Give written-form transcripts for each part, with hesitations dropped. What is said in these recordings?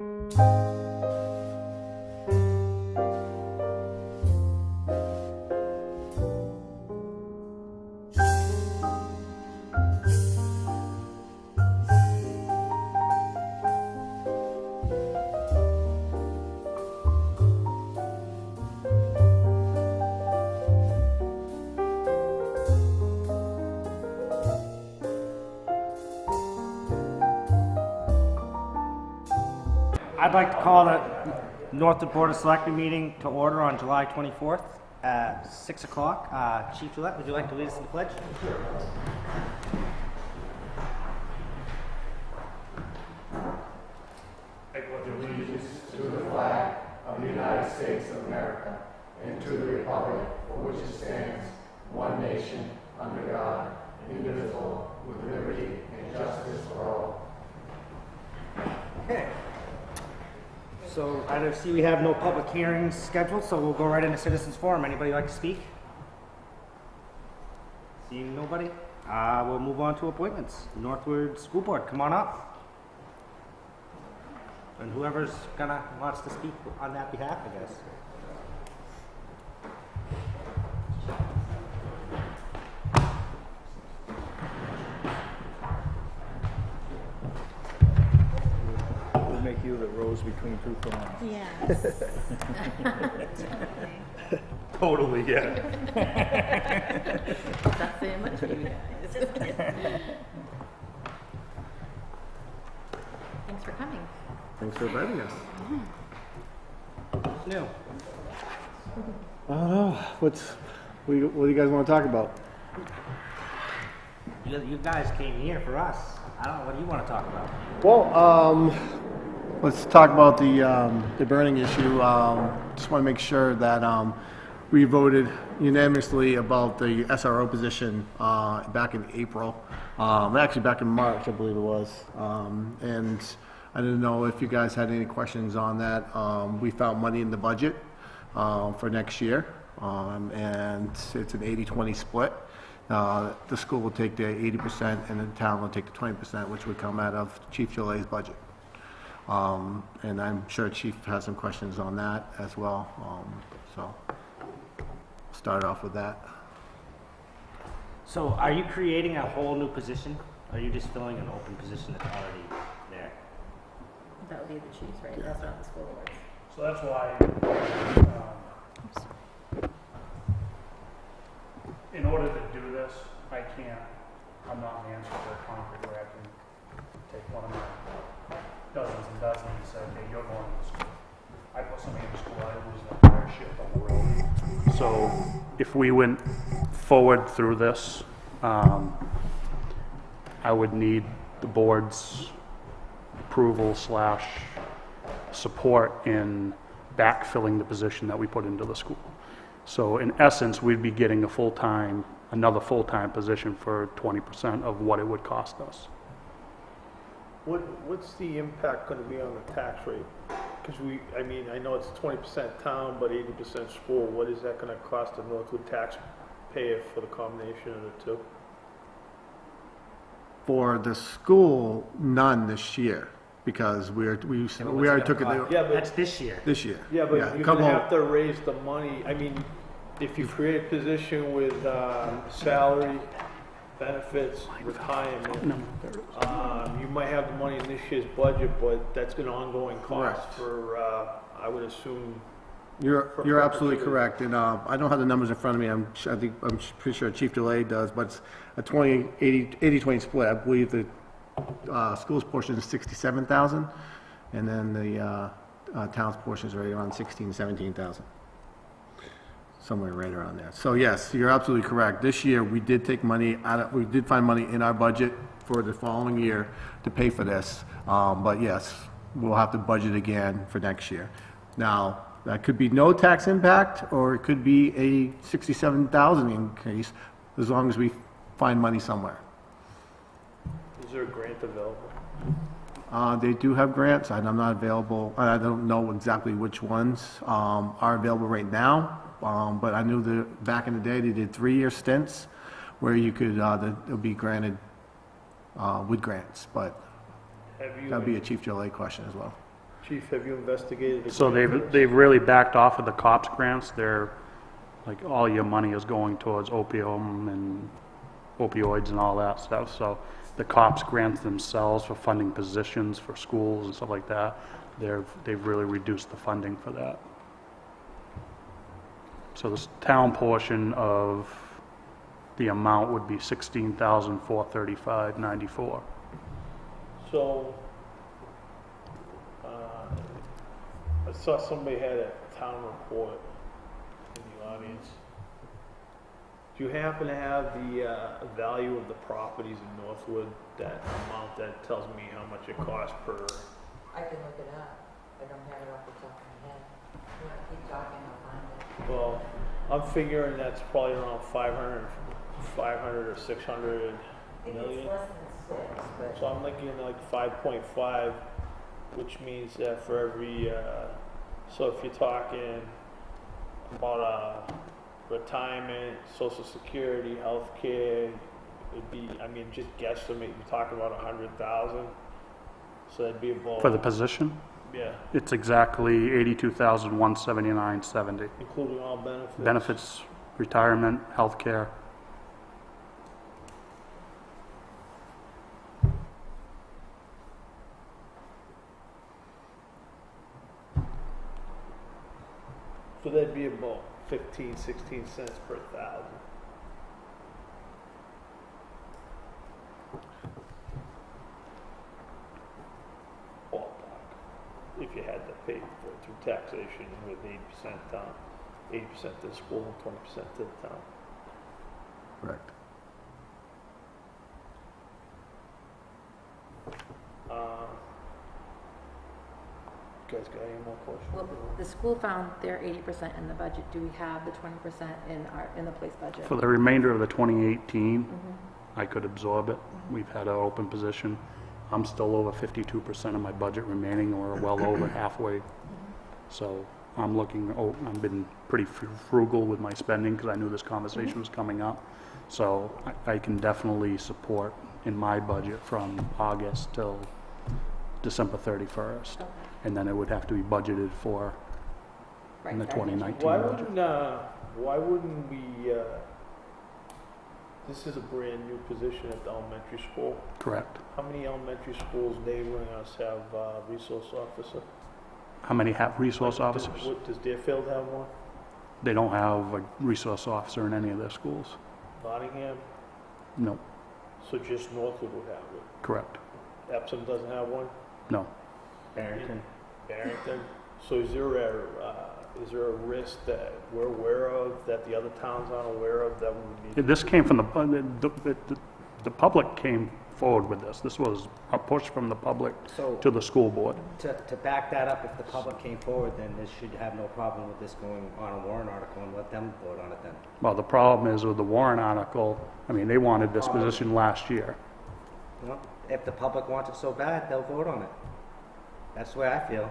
I'd like to call the Northwood Board of Selectmen meeting to order on July 24th at 6 o'clock. Chief Gillette, would you like to lead us in the pledge? I pledge allegiance to the flag of the United States of America and to the republic for which it stands, one nation, under God, indivisible, with liberty and justice for all. Okay. So I see we have no public hearings scheduled, so we'll go right into citizens forum. Anybody like to speak? Seeing nobody? We'll move on to appointments. Northwood School Board, come on up. And whoever's wants to speak on that behalf, I guess. Make you the rose between two thorns. Yes. Totally, yeah. Not saying much for you guys. Thanks for coming. Thanks for inviting us. New. I don't know. What do you guys want to talk about? You guys came here for us. I don't know. What do you want to talk about? Well, let's talk about the burning issue. Just want to make sure that we voted unanimously about the SRO position back in April. Actually, back in March, I believe it was. And I didn't know if you guys had any questions on that. We found money in the budget for next year, and it's an 80-20 split. The school will take the 80% and the town will take the 20%, which would come out of Chief Gillet's budget. And I'm sure Chief has some questions on that as well. So start off with that. So are you creating a whole new position? Or are you just filling an open position that's already there? That would be the chiefs, right? That's not the school board. So that's why, in order to do this, I'm not an answer for a concrete where I can take one of my dozens and dozens and say, okay, you're going to the school. I put somebody in the school, I lose the entire shift on the road. So if we went forward through this, I would need the board's approval / support in backfilling the position that we put into the school. So in essence, we'd be getting another full-time position for 20% of what it would cost us. What's the impact going to be on the tax rate? Because I know it's 20% town, but 80% school. What is that going to cost the Northwood taxpayer for the combination of the two? For the school, none this year, because we already took it Yeah, but That's this year. this year. yeah, but a you're couple- going to have to raise the money. I mean, if you create a position with salary, benefits, retirement, you might have the money in this year's budget, but that's an ongoing cost Correct. for, I would assume. You're absolutely correct, and I don't have the numbers in front of me. I'm pretty sure Chief DeLay does, but it's a 80-20 split. I believe the school's portion is 67,000, and then the town's portion is right around 17,000, somewhere right around there. So yes, you're absolutely correct. This year we did take money we did find money in our budget for the following year to pay for this. But yes, we'll have to budget again for next year. Now, that could be no tax impact, or it could be a 67,000 increase, as long as we find money somewhere. Is there a grant available? They do have grants, and I'm not available. I don't know exactly which ones are available right now, but I knew that back in the day they did 3-year stints where you could they'll be granted with grants, but Have you, that'd be a Chief Gillet question as well. Chief, have you investigated? a So grant for this? they've really backed off of the COPS grants. They're, like, all your money is going towards opium and opioids and all that stuff. So the COPS grants themselves for funding positions for schools and stuff like that, they've really reduced the funding for that. So this town portion of the amount would be $16,435.94. So, I saw somebody had a town report in the audience. Do you happen to have the value of the properties in Northwood, that amount that tells me how much it costs per? I can look it up. I don't have it off the top of my head. You want to keep talking, I'll find it. Well, I'm figuring that's probably around 500 or 600 I think million. it's less than 6, but So I'm looking at like 5.5, which means that for every, so if you're talking about retirement, social security, healthcare, it'd be, I mean, just guesstimate, you're talking about 100,000. So that'd be about, For the position, yeah, it's exactly $82,179.70. including all benefits. Benefits, retirement, healthcare. So that'd be about 15, 16 cents per thousand. Ballpark. If you had to pay for it through taxation with 80% down, 80% to the school and 20% to the town. Correct. You guys got any more questions? Well, the school found their 80% in the budget. Do we have the 20% in the police budget? For the remainder of the 2018, Mhm. I could absorb it. We've had an open position. I'm still over 52% of my budget remaining, and we're well over halfway. So I'm looking, I've been pretty frugal with my spending because I knew this conversation was coming up. So I can definitely support in my budget from August till December 31st. Okay. And then it would have to be budgeted for Right, in the sorry. 2019 Why budget. wouldn't we, this is a brand new position at the elementary school. Correct. How many elementary schools neighboring us have resource officer? How many have resource officers? Does Deerfield have one? They don't have a resource officer in any of their schools. Nottingham? No, So just Northwood would have it. correct. Epsom doesn't have one? No. Barrington. Barrington? So is there a risk that we're aware of, that the other towns aren't aware of, that we would need? This came from the public came forward with this. This was a push from the public So to the school board. to back that up, if the public came forward, then this should have no problem with this going on a warrant article and let them vote on it then. Well, the problem is with the Warren article, I mean, they wanted this position last year. Well, if the public wants it so bad, they'll vote on it. That's the way I feel.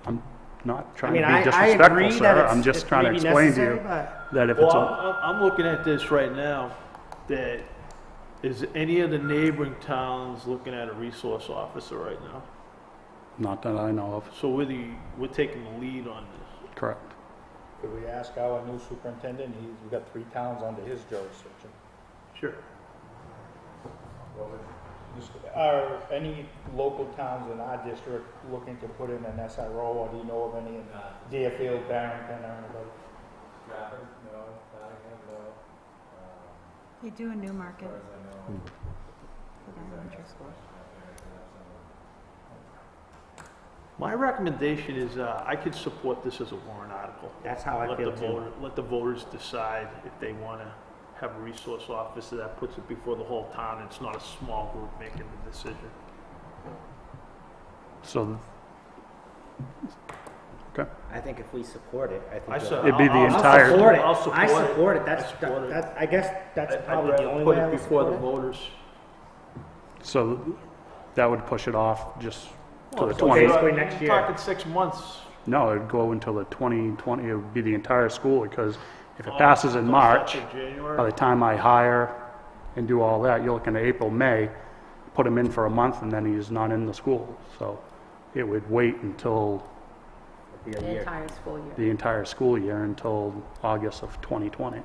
I'm not I trying mean, to be I disrespectful, agree sir. that it's I'm just it's trying to maybe explain to necessary, you but that if it's Well, a, I'm looking at this right now, that, is any of the neighboring towns looking at a resource officer right now? not that I know of, So we're taking the lead on this. correct. Could we ask our new superintendent, we've got 3 towns under his jurisdiction. Sure. Are any local towns in our district looking to put in an SRO, or do you know of any in Deerfield, Barrington, or anybody? Trafford, no. Nottingham, no. They do a new market As far as I know. for the elementary school. My recommendation is, I could support this as a warrant article. that's how I feel too. Let the voters decide if they want to have a resource officer that puts it before the whole town. It's not a small group making the decision. So, okay. I think if we support it, I think. I said- It'd be the I'll entire- support it. I'll support I it. support it. That's, I support it. I guess that's I'd probably rather the only put way I it would before the support it. voters. So that would push it off just to the Well, 20. basically next year. Talking 6 months. No, it'd go until the 2020, it would be the entire school, because if it Oh, passes in so March, effective January. by the time I hire and do all that, you're looking at April, May, put him in for a month, and then he's not in the school. So it would wait until It'd be a The year. entire school year. the entire school year, until August of 2020.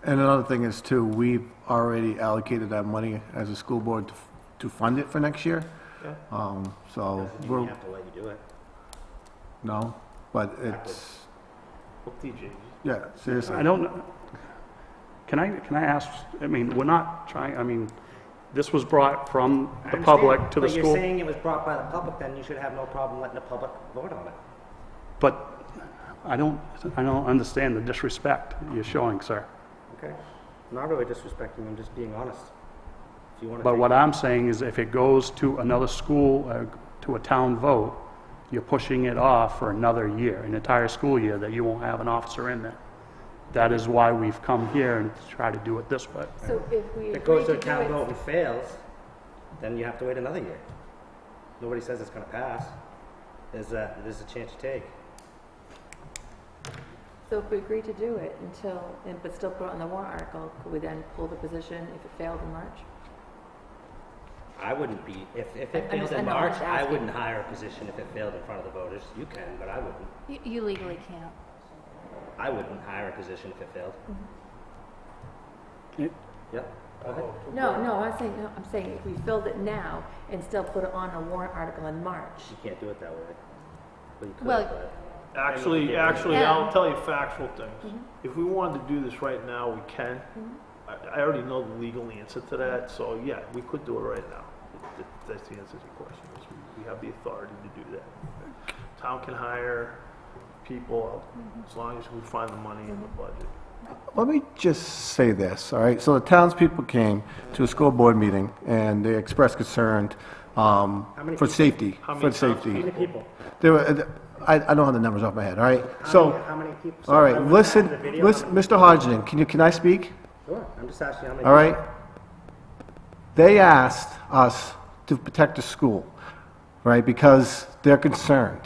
And another thing is too, we've already allocated that money as a school board to fund it for next year. Yeah. So, Doesn't mean we're, we have to let you do it. no, but it's, Well, TJ, yeah, seriously. I don't, can I ask, I mean, we're not trying, I mean, this was brought from I the understand, public to the But you're school. saying it was brought by the public, then you should have no problem letting the public vote on it. But I don't understand the disrespect you're showing, sir. Okay? I'm not really disrespecting, I'm just being honest. If you want to But take what I'm saying is if it goes to another school, to a town vote, you're pushing it off for another year, an entire school year, that you won't have an officer in there. That is why we've come here and try to do it this way. So if we If it agree goes to to a do town it, vote and fails, then you have to wait another year. Nobody says it's gonna pass. There's a chance to take. so if we agree to do it until, but still put it on the warrant article, could we then pull the position if it failed in March? I wouldn't be, if it I'm failed just- in I know, I'm March, just I asking. wouldn't hire a position if it failed in front of the voters. You can, but I wouldn't. You legally can't. I wouldn't hire a position if it failed. It- Yep. Okay. No, I'm saying if we filled it now and still put it on a warrant article in March. You can't do it that way. Well, you could, Well, but Actually, Yeah. I'll tell you factual things. If we wanted to do this right now, we can. I already know the legal answer to that, so yeah, we could do it right now. That's the answer to your question, is we have the authority to do that. Town can hire people as long as we find the money in the budget. Let me just say this, all right? So the townspeople came to a school board meeting and they expressed concern many for safety, How for many safety. how many people? There were, I don't have the numbers off my head, all right? So, How many people? So all I right, would listen, have the video. listen, Mr. Hodgson, can I speak? Sure, I'm just asking how many. All right? They asked us to protect the school, right? Because they're concerned,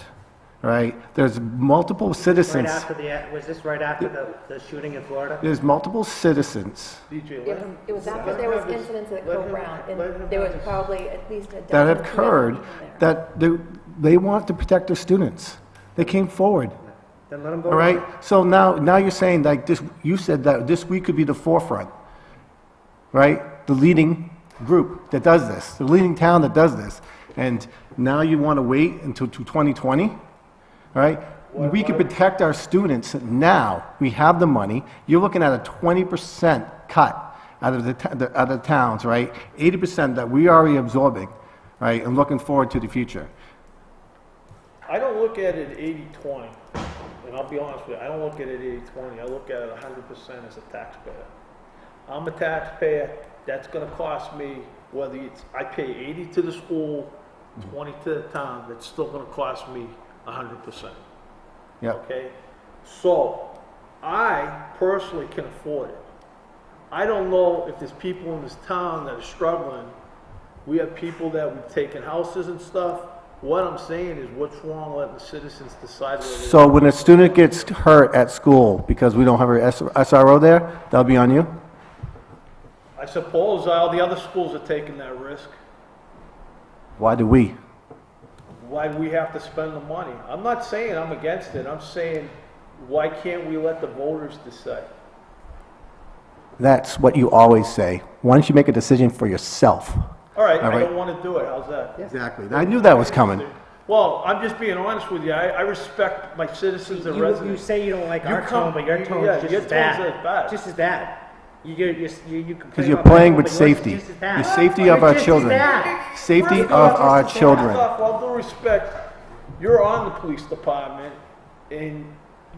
right? There's multiple Right citizens, after was this right after the shooting in Florida? there's multiple citizens DJ, let him. It was after there was incidents at Cove Brown, and there was probably at least a that dozen, have 12 occurred people there. that they want to protect their students. They came forward, Then let them vote. all right? So now you're saying like this, you said that this week could be the forefront, right? The leading group that does this, the leading town that does this. And now you want to wait until 2020, right? We can protect our students now. We have the money. You're looking at a 20% cut out of the towns, right? 80% that we are already absorbing, right? And looking forward to the future. I don't look at it 80-20, and I'll be honest with you, I don't look at it 80-20, I look at it 100% as a taxpayer. I'm a taxpayer, that's gonna cost me, whether it's, I pay 80 to the school, 20 to the town, that's still gonna cost me 100%, Yep. okay? So, I personally can afford it. I don't know if there's people in this town that are struggling. We have people that we've taken houses and stuff. What I'm saying is, what's wrong letting the citizens decide whether they... So when a student gets hurt at school because we don't have our SRO there, that'll be on you? I suppose all the other schools are taking that risk. Why do we? Why do we have to spend the money? I'm not saying I'm against it. I'm saying, why can't we let the voters decide? That's what you always say. Why don't you make a decision for yourself? All right, All I right. don't want to do it. How's that? Exactly. I knew that was coming. Well, I'm just being honest with you. I respect my citizens and You residents. say you don't like You our come- tone, but your you- tone yeah, is just your as tone's bad. as bad. Just as bad. You Because complain you're about my playing tone, with but yours is safety. just as bad. The safety of You're our just as children. bad. Safety First of of all, our just as children. First off, all due respect, you're on the police department, and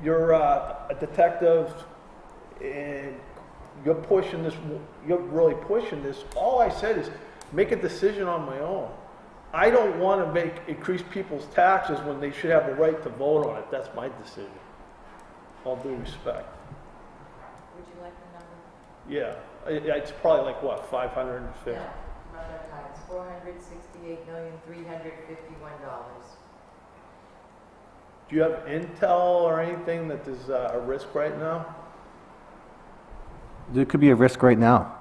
you're a detective, and you're pushing this, you're really pushing this. All I said is, make a decision on my own. I don't want to increase people's taxes when they should have the right to vote on it. That's my decision. All due respect. Would you like the number? Yeah, it's probably like, what, 550? Yeah, rather high. It's $468,351. Do you have intel or anything that there's a risk right now? There could be a risk right now,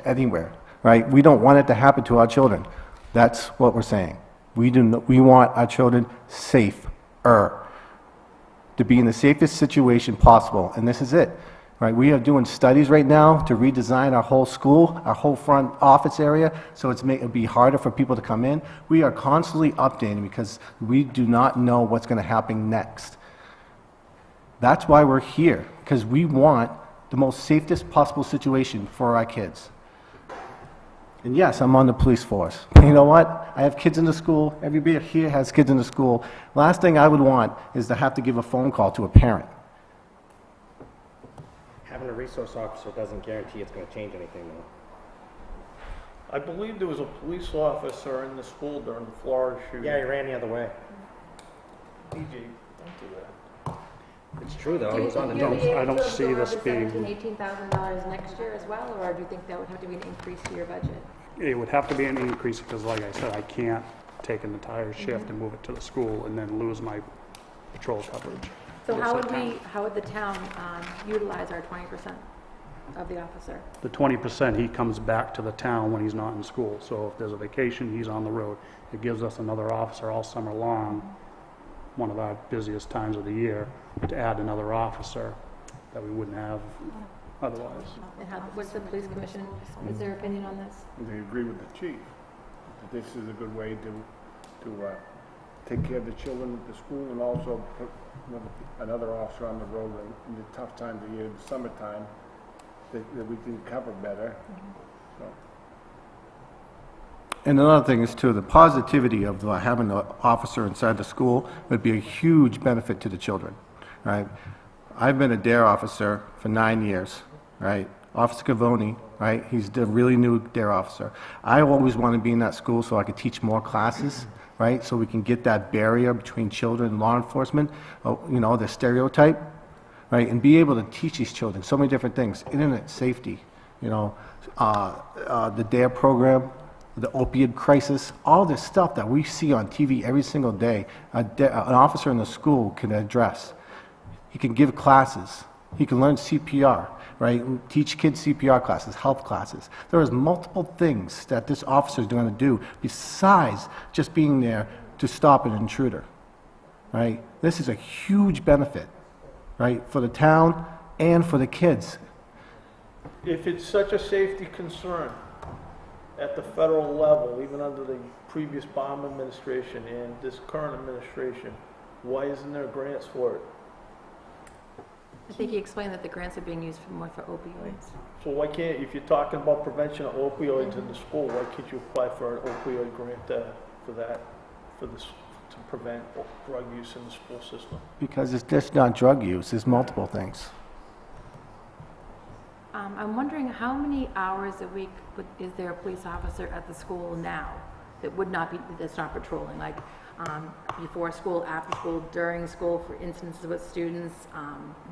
anywhere, right? We don't want it to happen to our children. That's what we're saying. We want our children safer, to be in the safest situation possible, and this is it. Right, we are doing studies right now to redesign our whole school, our whole front office area, so it'll be harder for people to come in. We are constantly updating because we do not know what's going to happen next. That's why we're here, because we want the most safest possible situation for our kids. And yes, I'm on the police force. You know what? I have kids in the school. Everybody here has kids in the school. Last thing I would want is to have to give a phone call to a parent. Having a resource officer doesn't guarantee it's going to change anything, though. I believe there was a police officer in the school during the Florida shooting. Yeah, he ran the other way. DJ, don't do that. It's true, though. It was on the Do you news. think I don't you'll see still this have the being- $17,000, $18,000 next year as well, or do you think that would have to be an increase to your budget? It would have to be an increase because, like I said, I can't take an entire shift and move it to the school and then lose my patrol coverage. So Yes, how I would can. how would the town utilize our 20% of the officer? The 20%, he comes back to the town when he's not in school. So if there's a vacation, he's on the road. It gives us another officer all summer long, one of our busiest times of the year, to add another officer that we wouldn't have otherwise. And what's the police commission, is their opinion on this? They agree with the chief, that this is a good way to take care of the children at the school and also put another officer on the road in the tough times of year, the summertime, that we can cover better. So. And another thing is too, the positivity of having an officer inside the school would be a huge benefit to the children, right? I've been a DARE officer for 9 years, right? Officer Cavoni, right? He's the really new DARE officer. I always want to be in that school so I could teach more classes, right? So we can get that barrier between children and law enforcement, you know, the stereotype, right? And be able to teach these children so many different things. Internet safety, you know, the DARE program, the opioid crisis, all this stuff that we see on TV every single day, an officer in the school can address. He can give classes. He can learn CPR, right? Teach kids CPR classes, health classes. There is multiple things that this officer is going to do besides just being there to stop an intruder, right? This is a huge benefit, right, for the town and for the kids. If it's such a safety concern at the federal level, even under the previous Obama administration and this current administration, why isn't there grants for it? I think he explained that the grants are being used more for opioids. So why can't, if you're talking about prevention of opioids in the school, why can't you apply for an opioid grant to prevent drug use in the school system? Because it's just not drug use, it's multiple things. I'm wondering how many hours a week is there a police officer at the school now that would not be, that's not patrolling, like before school, after school, during school, for instances with students,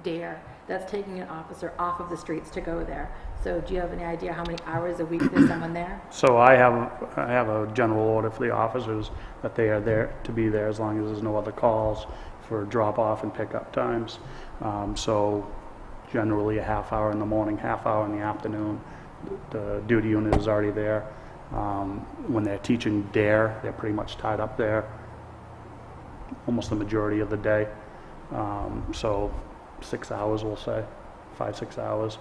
DARE, that's taking an officer off of the streets to go there. So do you have any idea how many hours a week there's someone there? So I have a general order for the officers that they are there to be there as long as there's no other calls for drop-off and pick-up times. So generally a half hour in the morning, half hour in the afternoon. The duty unit is already there. When they're teaching DARE, they're pretty much tied up there almost the majority of the day. So 6 hours, we'll say, 5-6 hours.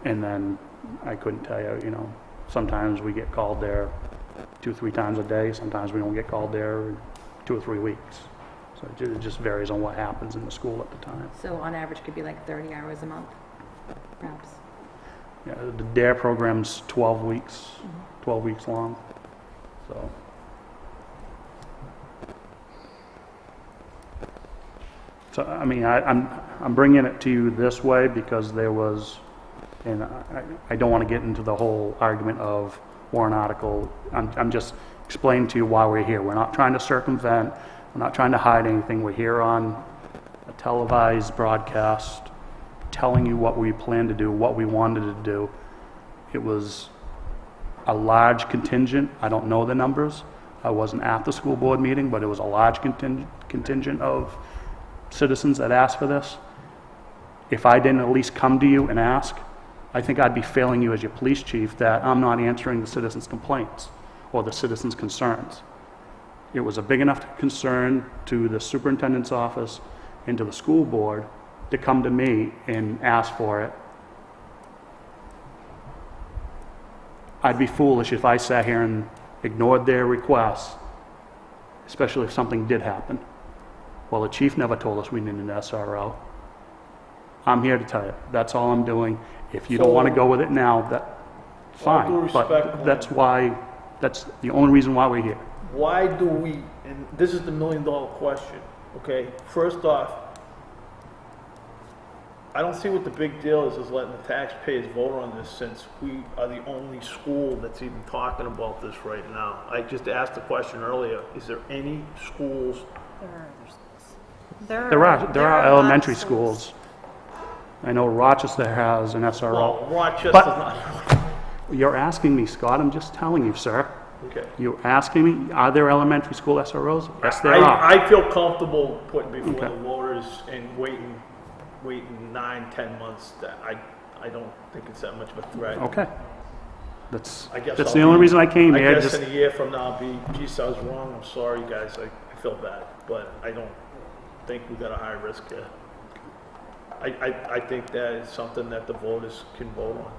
And then I couldn't tell you, you know, sometimes we get called there 2-3 times a day. Sometimes we don't get called there 2 or 3 weeks. So it just varies on what happens in the school at the time. So on average could be like 30 hours a month, perhaps. Yeah, the DARE program's 12 weeks, 12 weeks long. So I mean, I'm bringing it to you this way because there was, and I don't want to get into the whole argument of warrant article. I'm just explaining to you why we're here. We're not trying to circumvent. We're not trying to hide anything. We're here on a televised broadcast telling you what we plan to do, what we wanted to do. It was a large contingent. I don't know the numbers. I wasn't at the school board meeting, but it was a large contingent of citizens that asked for this. If I didn't at least come to you and ask, I think I'd be failing you as your police chief that I'm not answering the citizens' complaints or the citizens' concerns. it was a big enough concern to the superintendent's office and to the school board to come to me and ask for it, I'd be foolish if I sat here and ignored their requests, especially if something did happen. Well, the chief never told us we needed an SRO. I'm here to tell you, that's all I'm doing. If you don't want to go with it now, that's All due fine. respect, But that's the only reason why we're here. Why do we, and this is the million-dollar question, okay? First off, I don't see what the big deal is letting the taxpayers vote on this, since we are the only school that's even talking about this right now. I just asked the question earlier, is there any schools? There are other schools. There are elementary schools. I know Rochester has an SRO. Well, Rochester's But- not. You're asking me, Scott, I'm just telling you, sir. Okay. You're asking me, are there elementary school SROs? Yes, there are. I feel comfortable putting before Okay. the voters and waiting 9-10 months. That I don't think it's that much of a threat. Okay. I That's guess the only reason I came I here. guess Just, in a year from now, I'll be, geez, I was wrong, I'm sorry, guys, I feel bad, but I don't think we got a high risk here. I think that is something that the voters can vote on.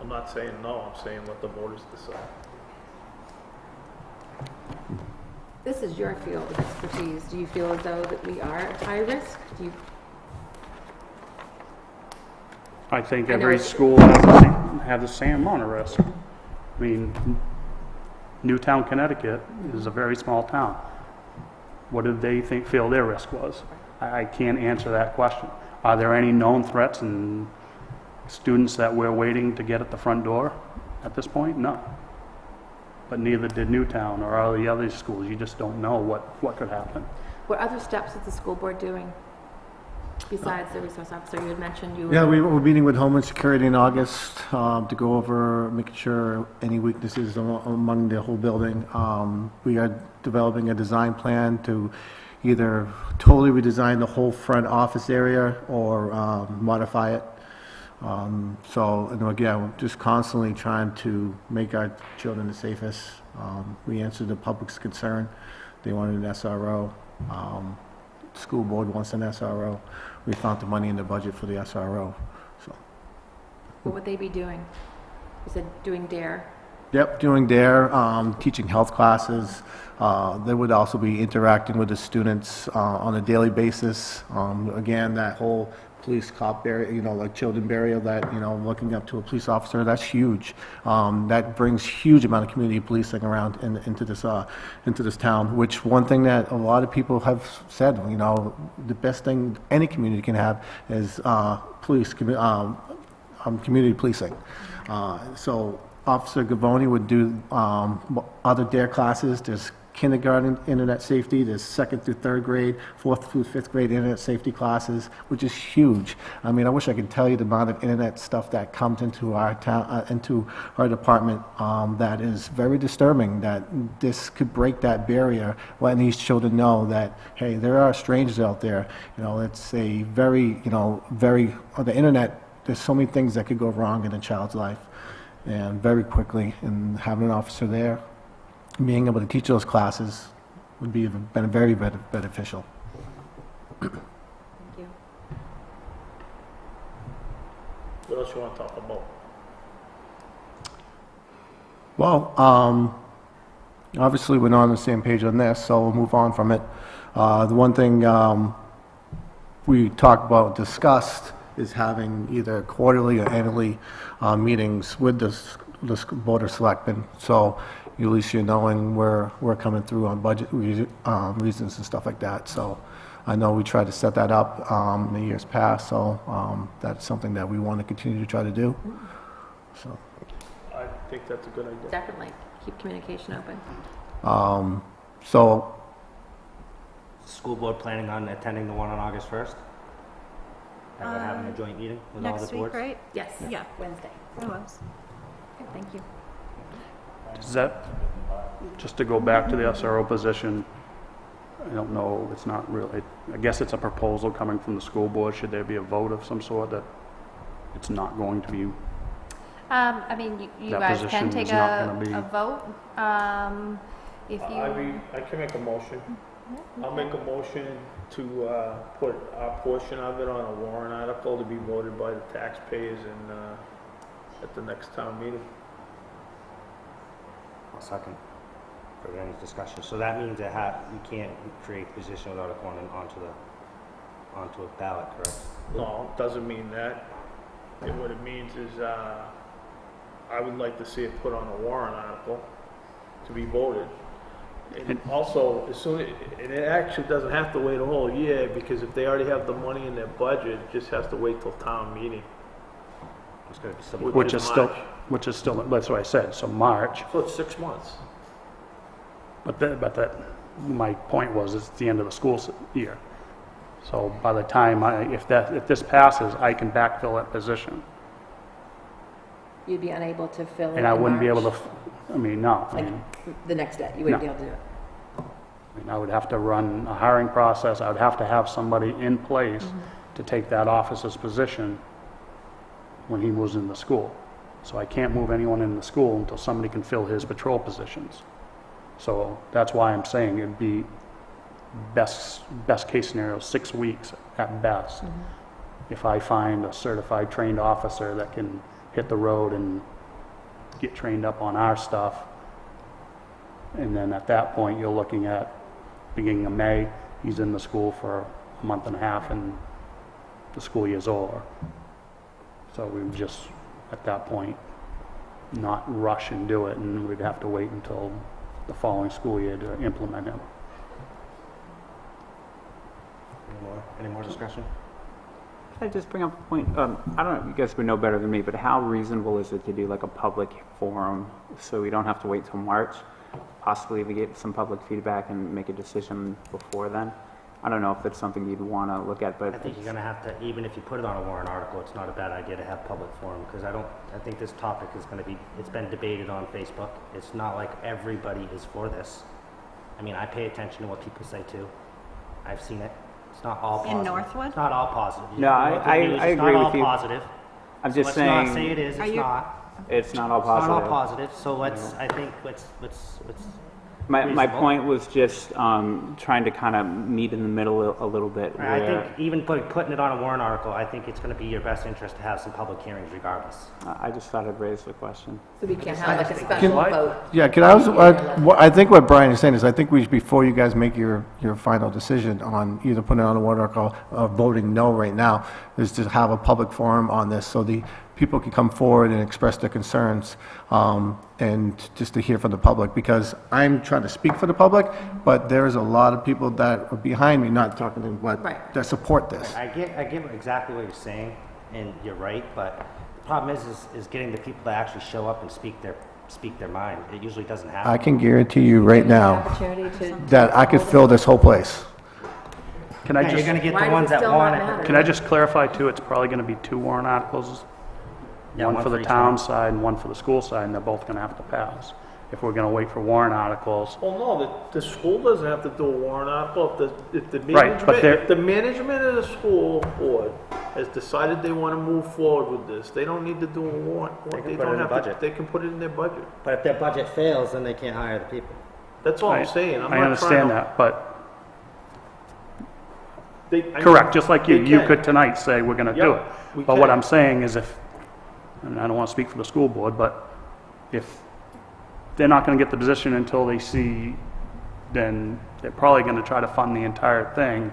I'm not saying no, I'm saying let the voters decide. This is your field of expertise. Do you feel as though that we are at high risk? Do you, I think I know every it's- school has the same amount of risk. I mean, Newtown, Connecticut is a very small town. What did they feel their risk was? I can't answer that question. Are there any known threats and students that we're waiting to get at the front door at this point? No. But neither did Newtown or all the other schools. You just don't know what could happen. what other steps is the school board doing besides the resource officer? You had mentioned you were... Yeah, we're meeting with Homeland Security in August to go over, making sure any weaknesses among the whole building. We are developing a design plan to either totally redesign the whole front office area or modify it. So, and again, we're just constantly trying to make our children the safest. We answered the public's concern. They wanted an SRO. School board wants an SRO. We found the money in the budget for the SRO. So, What would they be doing? You said doing DARE. yep, doing DARE, teaching health classes. They would also be interacting with the students on a daily basis. Again, that whole police cop barrier, like children barrier, that, looking up to a police officer, that's huge. That brings huge amount of community policing around into this town, which one thing that a lot of people have said, the best thing any community can have is community policing. So Officer Gavoni would do other DARE classes. There's kindergarten internet safety, there's 2nd through 3rd grade, 4th through 5th grade internet safety classes, which is huge. I mean, I wish I could tell you the amount of internet stuff that comes into our town, into our department, that is very disturbing, that this could break that barrier, letting these children know that, hey, there are strangers out there. It's a very, on the internet, there's so many things that could go wrong in a child's life, and very quickly, and having an officer there, being able to teach those classes would been very beneficial. Thank you. What else you want to talk about? Well, obviously we're not on the same page on this, so we'll move on from it. The one thing we discussed is having either quarterly or annually meetings with the Board of Selectmen. So at least you're knowing where we're coming through on budget reasons and stuff like that. So I know we tried to set that up in the years past, so that's something that we want to continue to try to do. So, I think that's a good idea. Definitely. Keep communication open. so School board planning on attending the one on August 1st? And we're having a joint meeting with all the Next boards? week, right? Yes. Yeah. Wednesday. I was. Okay, thank you. Does that, just to go back to the SRO position, I don't know, it's not really, I guess it's a proposal coming from the school board. Should there be a vote of some sort that it's not going to be? I mean, you That guys position can take is not gonna be- a vote. If you, I can make a motion. I'll make a motion to put our portion of it on a warrant article to be voted by the taxpayers at the next town meeting. I'll second. For any discussion. So that means that you can't create a position without it going onto a ballot, correct? No, it doesn't mean that. What it means is I would like to see it put on a warrant article to be voted. And also, and it actually doesn't have to wait a whole year, because if they already have the money in their budget, it just has to wait till town meeting. It's gonna be simple. Which is Which is still, that's what I said, so March. So it's 6 months. But my point was, it's the end of the school year. So by the time if this passes, I can backfill that position. You'd be unable to fill it And I in wouldn't be able to, March? no. Like, the next day, you wouldn't be able to do it? I would have to run a hiring process, I would have to have somebody in place to take that officer's position when he moves in the school. So I can't move anyone in the school until somebody can fill his patrol positions. So that's why I'm saying it'd be best case scenario, 6 weeks at best. If I find a certified trained officer that can hit the road and get trained up on our stuff. And then at that point, you're looking at beginning of May, he's in the school for a month and a half and the school year's over. So we would just, at that point, not rush and do it, and we'd have to wait until the following school year to implement him. Any more discussion? Can I just bring up a point? I don't know, you guys would know better than me, but how reasonable is it to do like a public forum so we don't have to wait till March? Possibly we get some public feedback and make a decision before then? I don't know if it's something you'd want to look at, but I think you're going to have to, even if you put it on a warrant article, it's not a bad idea to have public forum, because I think this topic is going to be, it's been debated on Facebook. It's not like everybody is for this. I mean, I pay attention to what people say too. I've seen it. It's not all positive. In Northwood? It's not all positive. No, I agree with you. It's not all positive. I'm just So let's not say saying it is, Are it's you- not. it's not all It's not all positive. positive, so let's My reasonable. point was just trying to kind of meet in the middle a little bit. I Where think even putting it on a warrant article, I think it's going to be your best interest to have some public hearings regardless. I just thought I'd raise the question. So we can't have like a special vote? Yeah, I think what Brian is saying is, I think before you guys make your final decision on either putting it on a warrant article or voting no right now, is to have a public forum on this, so the people can come forward and express their concerns, and just to hear from the public, because I'm trying to speak for the public, but there's a lot of people that are behind me, not talking to, but Right. that support this. I get exactly what you're saying, and you're right, but the problem is getting the people to actually show up and speak their mind. It usually doesn't happen. I can guarantee you right now Opportunity to. that I could fill this whole place. Can I Yeah, just, you're going to get Why the does ones it that still not want matter? it. can I just clarify too, it's probably gonna be 2 warrant articles? Yeah, One for the each town one. side and one for the school side, and they're both gonna have to pass. If we're gonna wait for warrant articles, Well, no, the school doesn't have to do a warrant article. If the Right, but they're- if the management of the school board has decided they want to move forward with this, they don't need to do a warrant. They can put it don't in the have to- budget. They can put it in their budget. But if their budget fails, then they can't hire the people. That's all I I'm saying. I'm I not understand trying to- that, but, I mean, correct, just like they you can. could tonight say, we're gonna do Yeah, it. we But what can. I'm saying is and I don't wanna speak for the school board, but if they're not gonna get the position until they see, then they're probably gonna try to fund the entire thing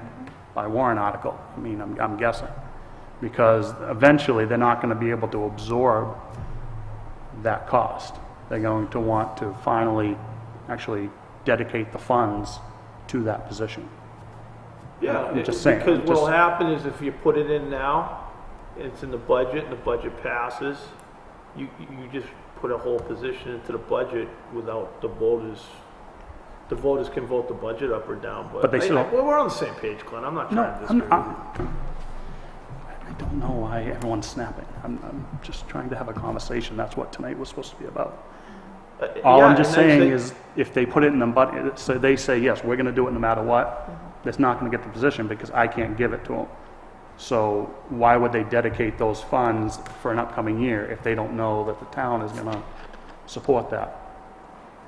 by warrant article. I mean, I'm guessing. Because eventually, they're not gonna be able to absorb that cost. They're going to want to finally actually dedicate the funds to that position. Yeah, I'm just saying, because what'll just- happen is if you put it in now, it's in the budget, and the budget passes, you just put a whole position into the budget without the voters. The voters can vote the budget up or down, But they still- we're on the same page, Glenn. I'm not No, trying to disagree with you. I don't know why everyone's snapping. I'm just trying to have a conversation. That's what tonight was supposed to be about. All Yeah, I'm just and that's saying it. is, if they put it in the budget, so they say, yes, we're gonna do it no matter what, that's not gonna get the position because I can't give it to them. So why would they dedicate those funds for an upcoming year if they don't know that the town is gonna support that?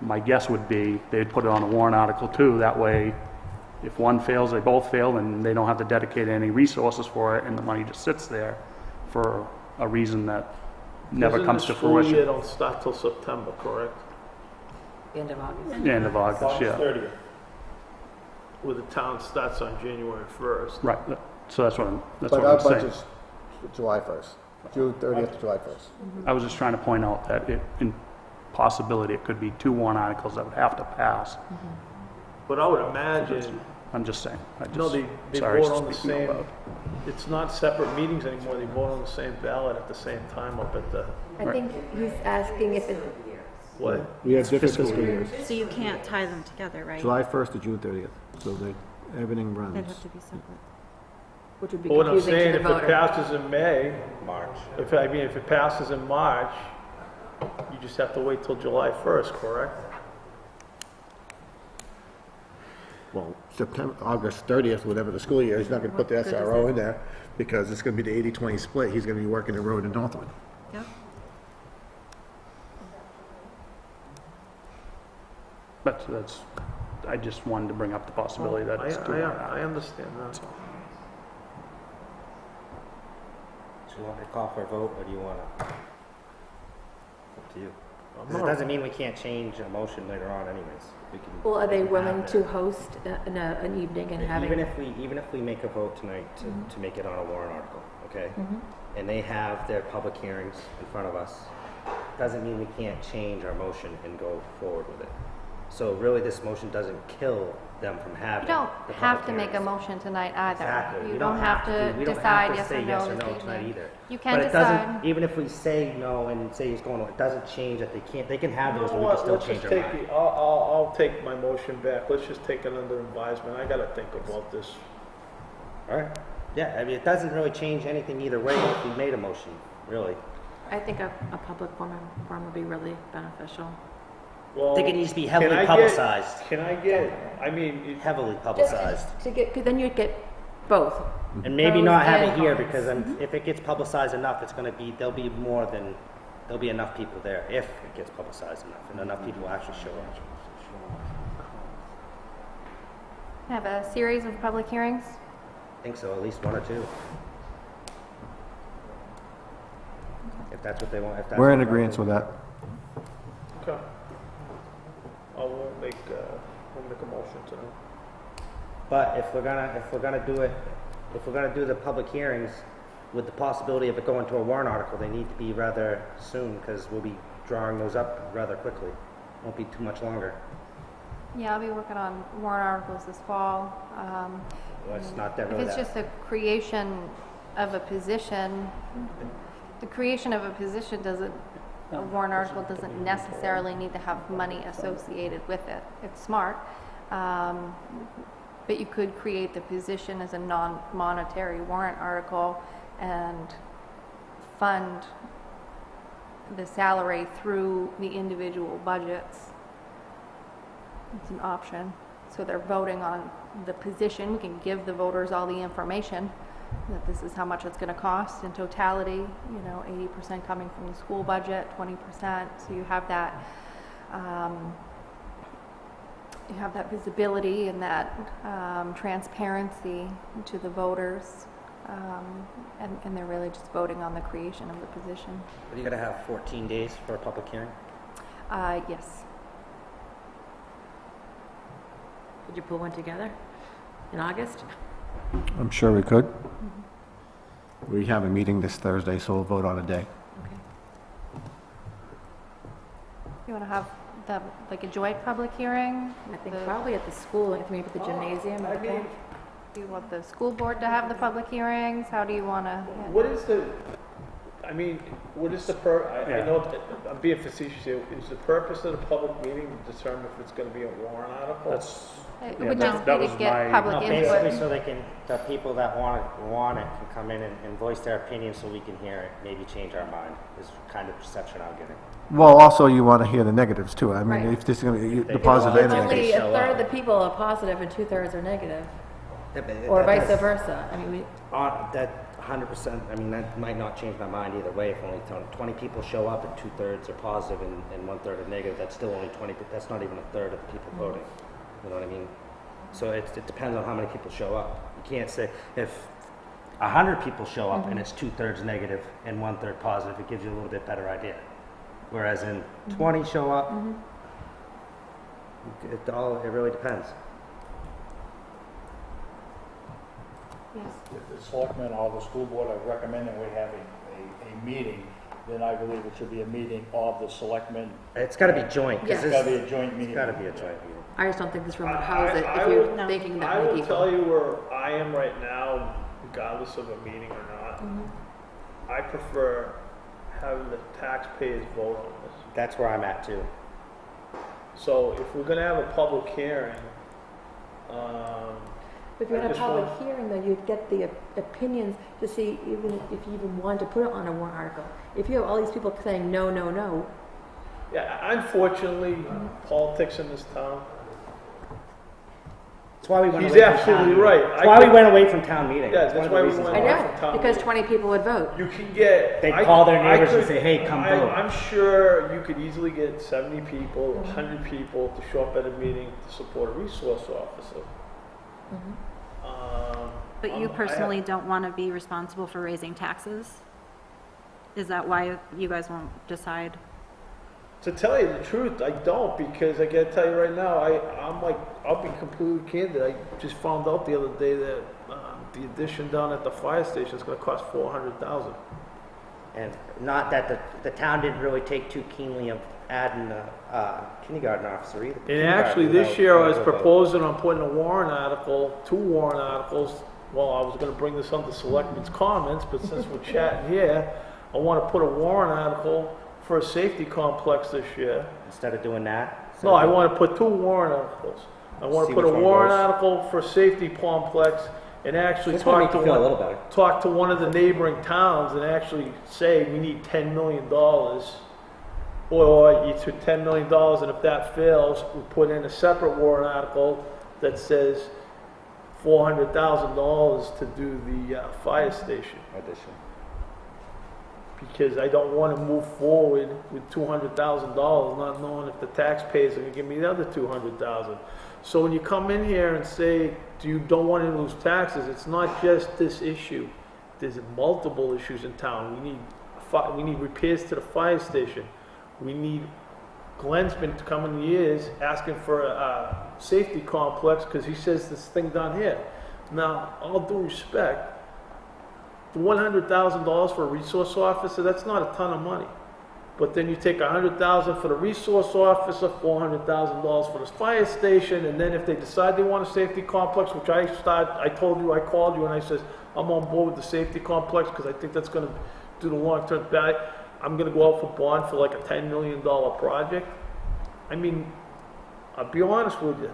my guess would be they'd put it on a warrant article too. That way, if one fails, they both fail, and they don't have to dedicate any resources for it, and the money just sits there for a reason that never comes to The school year fruition. don't start till September, correct? End of August. The end of August, August yeah. 30th. Where the town starts on January 1st. Right, so that's what But I'm our saying. budget's July 1st, June 30th to July 1st. I was just trying to point out that in possibility, it could be 2 warrant articles that would have to pass. But I would imagine, I'm just saying. no, they sorry, vote on the speaking out same, loud. it's not separate meetings anymore, they vote on the same ballot at the same time up at the, I think he's asking if it, what? We have different fiscal fiscal years. So you can't tie them together, right? July 1st to June 30th, so everything They'd runs. have to be separate. which would be But what I'm confusing to saying, the if it voter. passes in May, March. if it passes in March, you just have to wait till July 1st, correct? Well, August 30th, whatever the school year, he's not gonna put the What good is SRO it? in there, because it's gonna be the 80-20 split, he's gonna be working the road in Northwood. Yep. But that's, I just wanted to bring up the possibility that it's 2 warrant I articles. understand that. Do you want me to call for a vote, or do you want to? Up to you. I'm 'Cause it not- doesn't mean we can't change a motion later on anyways. We can. Well, are they we can have willing that. to host an evening and having? Even if we make a vote tonight to make it on a warrant article, okay? Mhm. And they have their public hearings in front of us, doesn't mean we can't change our motion and go forward with it. So really, this motion doesn't kill them from having. You don't the have public to make a hearings. motion tonight either. Exactly. You We don't have to we don't decide have to yes say or no yes or this no tonight evening. either. You can But it decide. doesn't, even if we say no and say he's going to, it doesn't change that they can have those, You and know we can what, still let's change just our take mind. it, I'll take my motion back, let's just take it under advisement, I gotta think about this. All right. Yeah, I mean, it doesn't really change anything either way if we made a motion, really. I think a public forum would be really beneficial. Well, I think it needs to be can heavily I get- publicized. Can I get, I mean, Heavily publicized. To get, because then you'd get both. And maybe Pros not have and it here, cons. because if it gets publicized enough, it's gonna be, there'll be enough people there, if it gets publicized enough, and enough people will actually show up. Have a series of public hearings. I think so, at least 1 or 2. If that's what they want, if that's. We're in what they agreement want. with that. okay. We'll make a motion tonight. But if we're gonna do the public hearings with the possibility of it going to a warrant article, they need to be rather soon, because we'll be drawing those up rather quickly. Won't be too much longer. Yeah, I'll be working on warrant articles this fall. Well, it's not that If really it's that. just the creation of a position, doesn't, a warrant article doesn't necessarily need to have money associated with it. It's smart. But you could create the position as a non-monetary warrant article and fund the salary through the individual budgets. It's an option. So they're voting on the position. We can give the voters all the information that this is how much it's going to cost in totality. 80% coming from the school budget, 20%. So you have that. You have that visibility and that transparency to the voters, and they're really just voting on the creation of the position. But you gotta have 14 days for a public hearing? Yes. Could you pull one together in August? I'm sure we could. We have a meeting this Thursday, so we'll vote on a day. Okay. You want to have like a joint public hearing? I think probably at the school, maybe at the gymnasium. I mean, Do you want the school board to have the public hearings? How do you want to? what is the I know, that I'm being facetious here, is the purpose of the public meeting to determine if it's gonna be a warrant article? It Yeah, would that- just that be was to get my- public No, input. basically so the people that want it can come in and voice their opinion so we can hear it, maybe change our mind, is kind of perception I'm getting. Well, also you want to hear the negatives too. I mean, Right. if this is going to, the They positive don't and like negative. it. Only a show third up. of the people are positive and 2/3 are negative, Yeah, but or that- vice that's- versa. I mean, That 100%, I mean, that might not change my mind either way. If only 20 people show up and 2/3 are positive and 1/3 are negative, that's still only 20, but that's not even 1/3 of the people voting. You know what I mean? So it depends on how many people show up. You can't say, if 100 people show up and it's 2/3 negative and 1/3 positive, it gives you a little bit better idea. Whereas in 20 show up, it really depends. Yes. If the selectmen or the school board are recommending we have a meeting, then I believe it should be a meeting of the selectmen. It's got to be joint. 'Cause Yes. It's gotta be a joint meeting. It's got to be a joint meeting. I just don't think this room would house it I if you're would- thinking that I many will people. tell you where I am right now, regardless of a meeting or not. I prefer having the taxpayers vote on this. That's where I'm at too. So if we're gonna have a public hearing, If you I had a just public want- hearing, though, you'd get the opinions to see even if you even wanted to put it on a warrant article. If you have all these people saying no, no, no, yeah, unfortunately, politics in this town. That's why we went He's away from absolutely town right. meeting. That's why we went away from town meeting. Yeah, It's one that's of the why we reasons went I away why. know, from town because meeting. 20 people would vote. You can get. They'd call their neighbors and say, "Hey, come vote." I'm sure you could easily get 70 people, 100 people to show up at a meeting to support a resource officer. But you personally don't want to be responsible for raising taxes? Is that why you guys won't decide? To tell you the truth, I don't, because I gotta tell you right now, I'm like, I'll be completely candid. I just found out the other day that the addition down at the fire station is gonna cost $400,000. And not that the town didn't really take too keenly of adding a kindergarten officer either. And actually, this year I was proposing on putting a warrant article, 2 warrant articles. Well, I was gonna bring this under selectmen's comments, but since we're chatting here, I wanna put a warrant article for a safety complex this year. Instead of doing that. No, I wanna put 2 warrant articles. I wanna See put a which one warrant goes. article for a safety complex and actually This will talk make to you feel a one, little better. talk to one of the neighboring towns and actually say, we need $10 million. Or you took $10 million, and if that fails, we put in a separate warrant article that says $400,000 to do the fire station. Addition. Because I don't want to move forward with $200,000, not knowing if the taxpayers are going to give me the other $200,000. So when you come in here and say you don't want to lose taxes, it's not just this issue. There's multiple issues in town. We need repairs to the fire station. We need. Glenn's been coming years asking for a safety complex because he says this thing down here. Now, all due respect, the $100,000 for a resource officer, that's not a ton of money. But then you take $100,000 for the resource officer, $400,000 for the fire station, and then if they decide they want a safety complex, which I called you and I says, I'm on board with the safety complex because I think that's going to do the long-term value. I'm going to go out for bond for like a $10 million project. I mean, I'll be honest with you,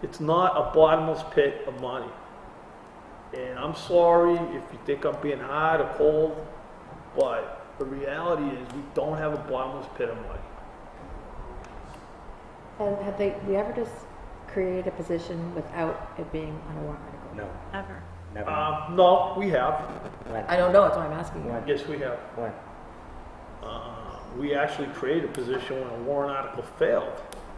it's not a bottomless pit of money. And I'm sorry if you think I'm being hard or cold, but the reality is we don't have a bottomless pit of money. And have we ever just created a position without it being on a warrant article? No, Ever? never. No, we have. When? I don't know, that's why I'm asking you. When? Yes, we have. When? We actually created a position when a warrant article failed.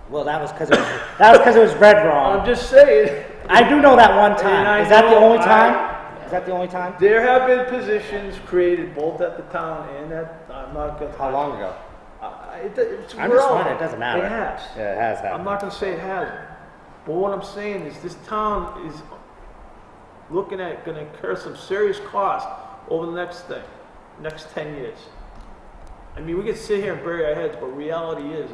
Well, that was because it was read wrong. I'm just saying. I do know that one And time. I Is that the know only time? Is that the only time? There have been positions created both at the town and at, I'm not going to. How long ago? It's I'm just relevant. wondering, it doesn't matter. It has. Yeah, it has happened. I'm not going to say it hasn't. But what I'm saying is this town is looking at, going to incur some serious cost over the next 10 years. I mean, we can sit here and bury our heads, but reality is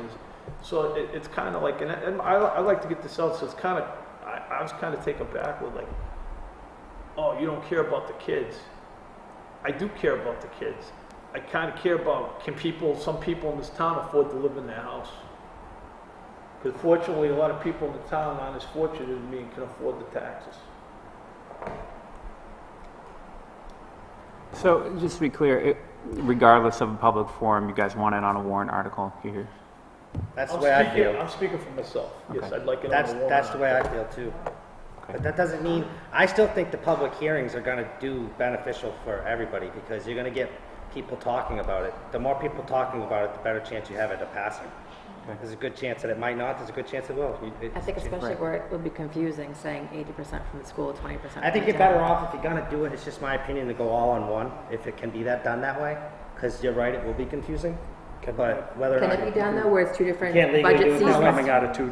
so it's kind of like, and I like to get this out, so it's kind of, I was kind of taken back with like, oh, you don't care about the kids. I do care about the kids. I kind of care about, some people in this town afford to live in their house? Because fortunately, a lot of people in the town aren't as fortunate as me and can afford the taxes. So, just to be clear, regardless of a public forum, you guys want it on a warrant article here? That's the way I feel. I'm speaking for myself. Yes, Okay. I'd like it on a warrant That's the way I article. feel too. But that doesn't mean, I still think the public hearings are gonna do beneficial for everybody, because you're gonna get people talking about it. The more people talking about it, the better chance you have at it passing. There's a good chance that it might not, there's a good chance it will. I think especially where it would be confusing, saying 80% from the school, 20% from the I think you're town. better off if you're gonna do it, it's just my opinion, to go all on one, if it can be done that way, because you're right, it will be confusing, but whether or Can not. it be done though, where it's two different Can't legally do budget it It's that way. seasons? coming out of two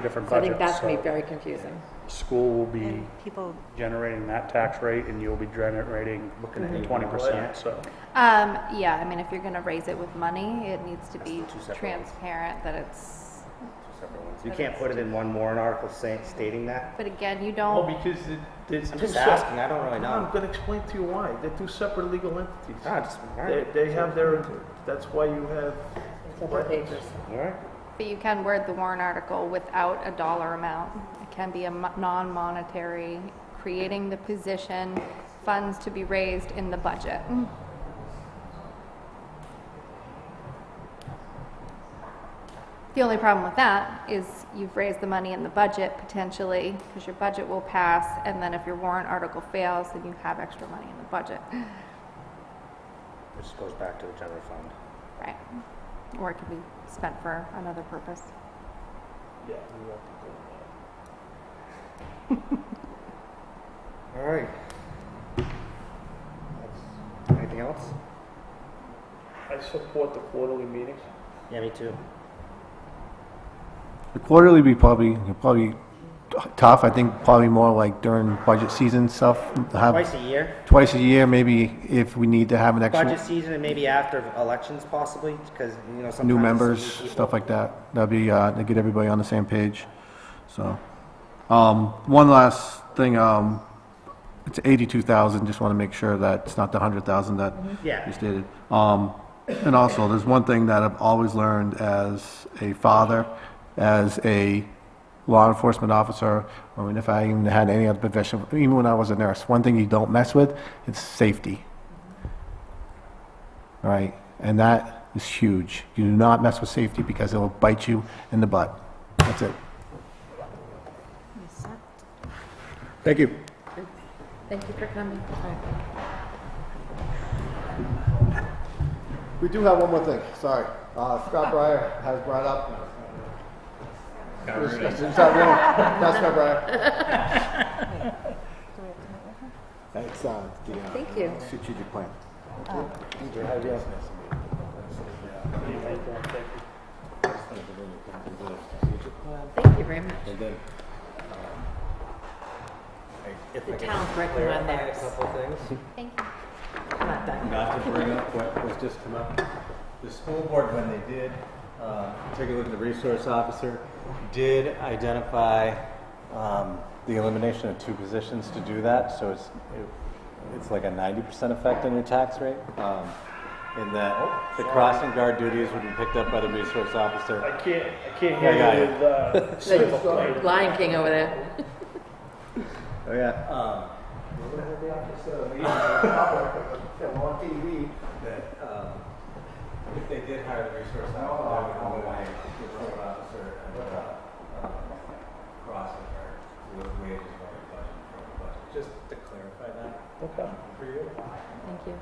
different So I budgets. think that's gonna be so very confusing. School will be And people, generating that tax rate, and you'll be generating Looking at you. 20%, so. Yeah, I mean, if you're gonna raise it with money, it needs to be Two separate transparent that it's, Two separate ones. You can't put it in one warrant article stating that. but again, you Well, don't, because it's I'm two just sep- asking, I don't really I'm know. gonna explain to you why. They're two separate legal entities. Ah, just, all right. They have their, that's why you have. Separate pages. All right. but you can word the warrant article without a dollar amount. It can be a non-monetary, creating the position, funds to be raised in the budget. The only problem with that is you've raised the money in the budget potentially, because your budget will pass, and then if your warrant article fails, then you have extra money in the budget. It just goes back to the general fund. Right. Or it can be spent for another purpose. Yeah, we have to go. All right. Anything else? I support the quarterly meetings. Yeah, me too. The quarterly be probably tough. I think probably more like during budget season stuff. Have Twice a year, twice a year, maybe if we need to have an extra budget season, and maybe after elections possibly, because, you know, sometimes. new it's members, new people. stuff like that. That'd be to get everybody on the same page. So, one last thing. It's 82,000. Just want to make sure that it's not the 100,000 that Yeah. you stated. And also, there's one thing that I've always learned as a father, as a law enforcement officer, or if I even had any other profession, even when I was a nurse, one thing you don't mess with is safety. All right? And that is huge. You do not mess with safety because it will bite you in the butt. That's it. Thank you. Thank you for coming. We do have one more thing, sorry. Scott Breyer has brought up. That's Scott Breyer. It's the Thank you. strategic plan. Thank you very much. If The I can town's working on clarify theirs. a couple of things. Thank you. I'm not done. Not to bring up what was just come up, the school board, when they did take a look at the resource officer, did identify the elimination of 2 positions to do that, so it's like a 90% effect on your tax rate, in that the crossing guard duties would be picked up by the resource officer. I can't hear Yeah, you with, single plate. Lion King over there. Oh, yeah. That if they did hire the resource officer, they would eliminate the resource officer and crossing guard wages from the budget. Just to clarify that Okay. for you. Thank you.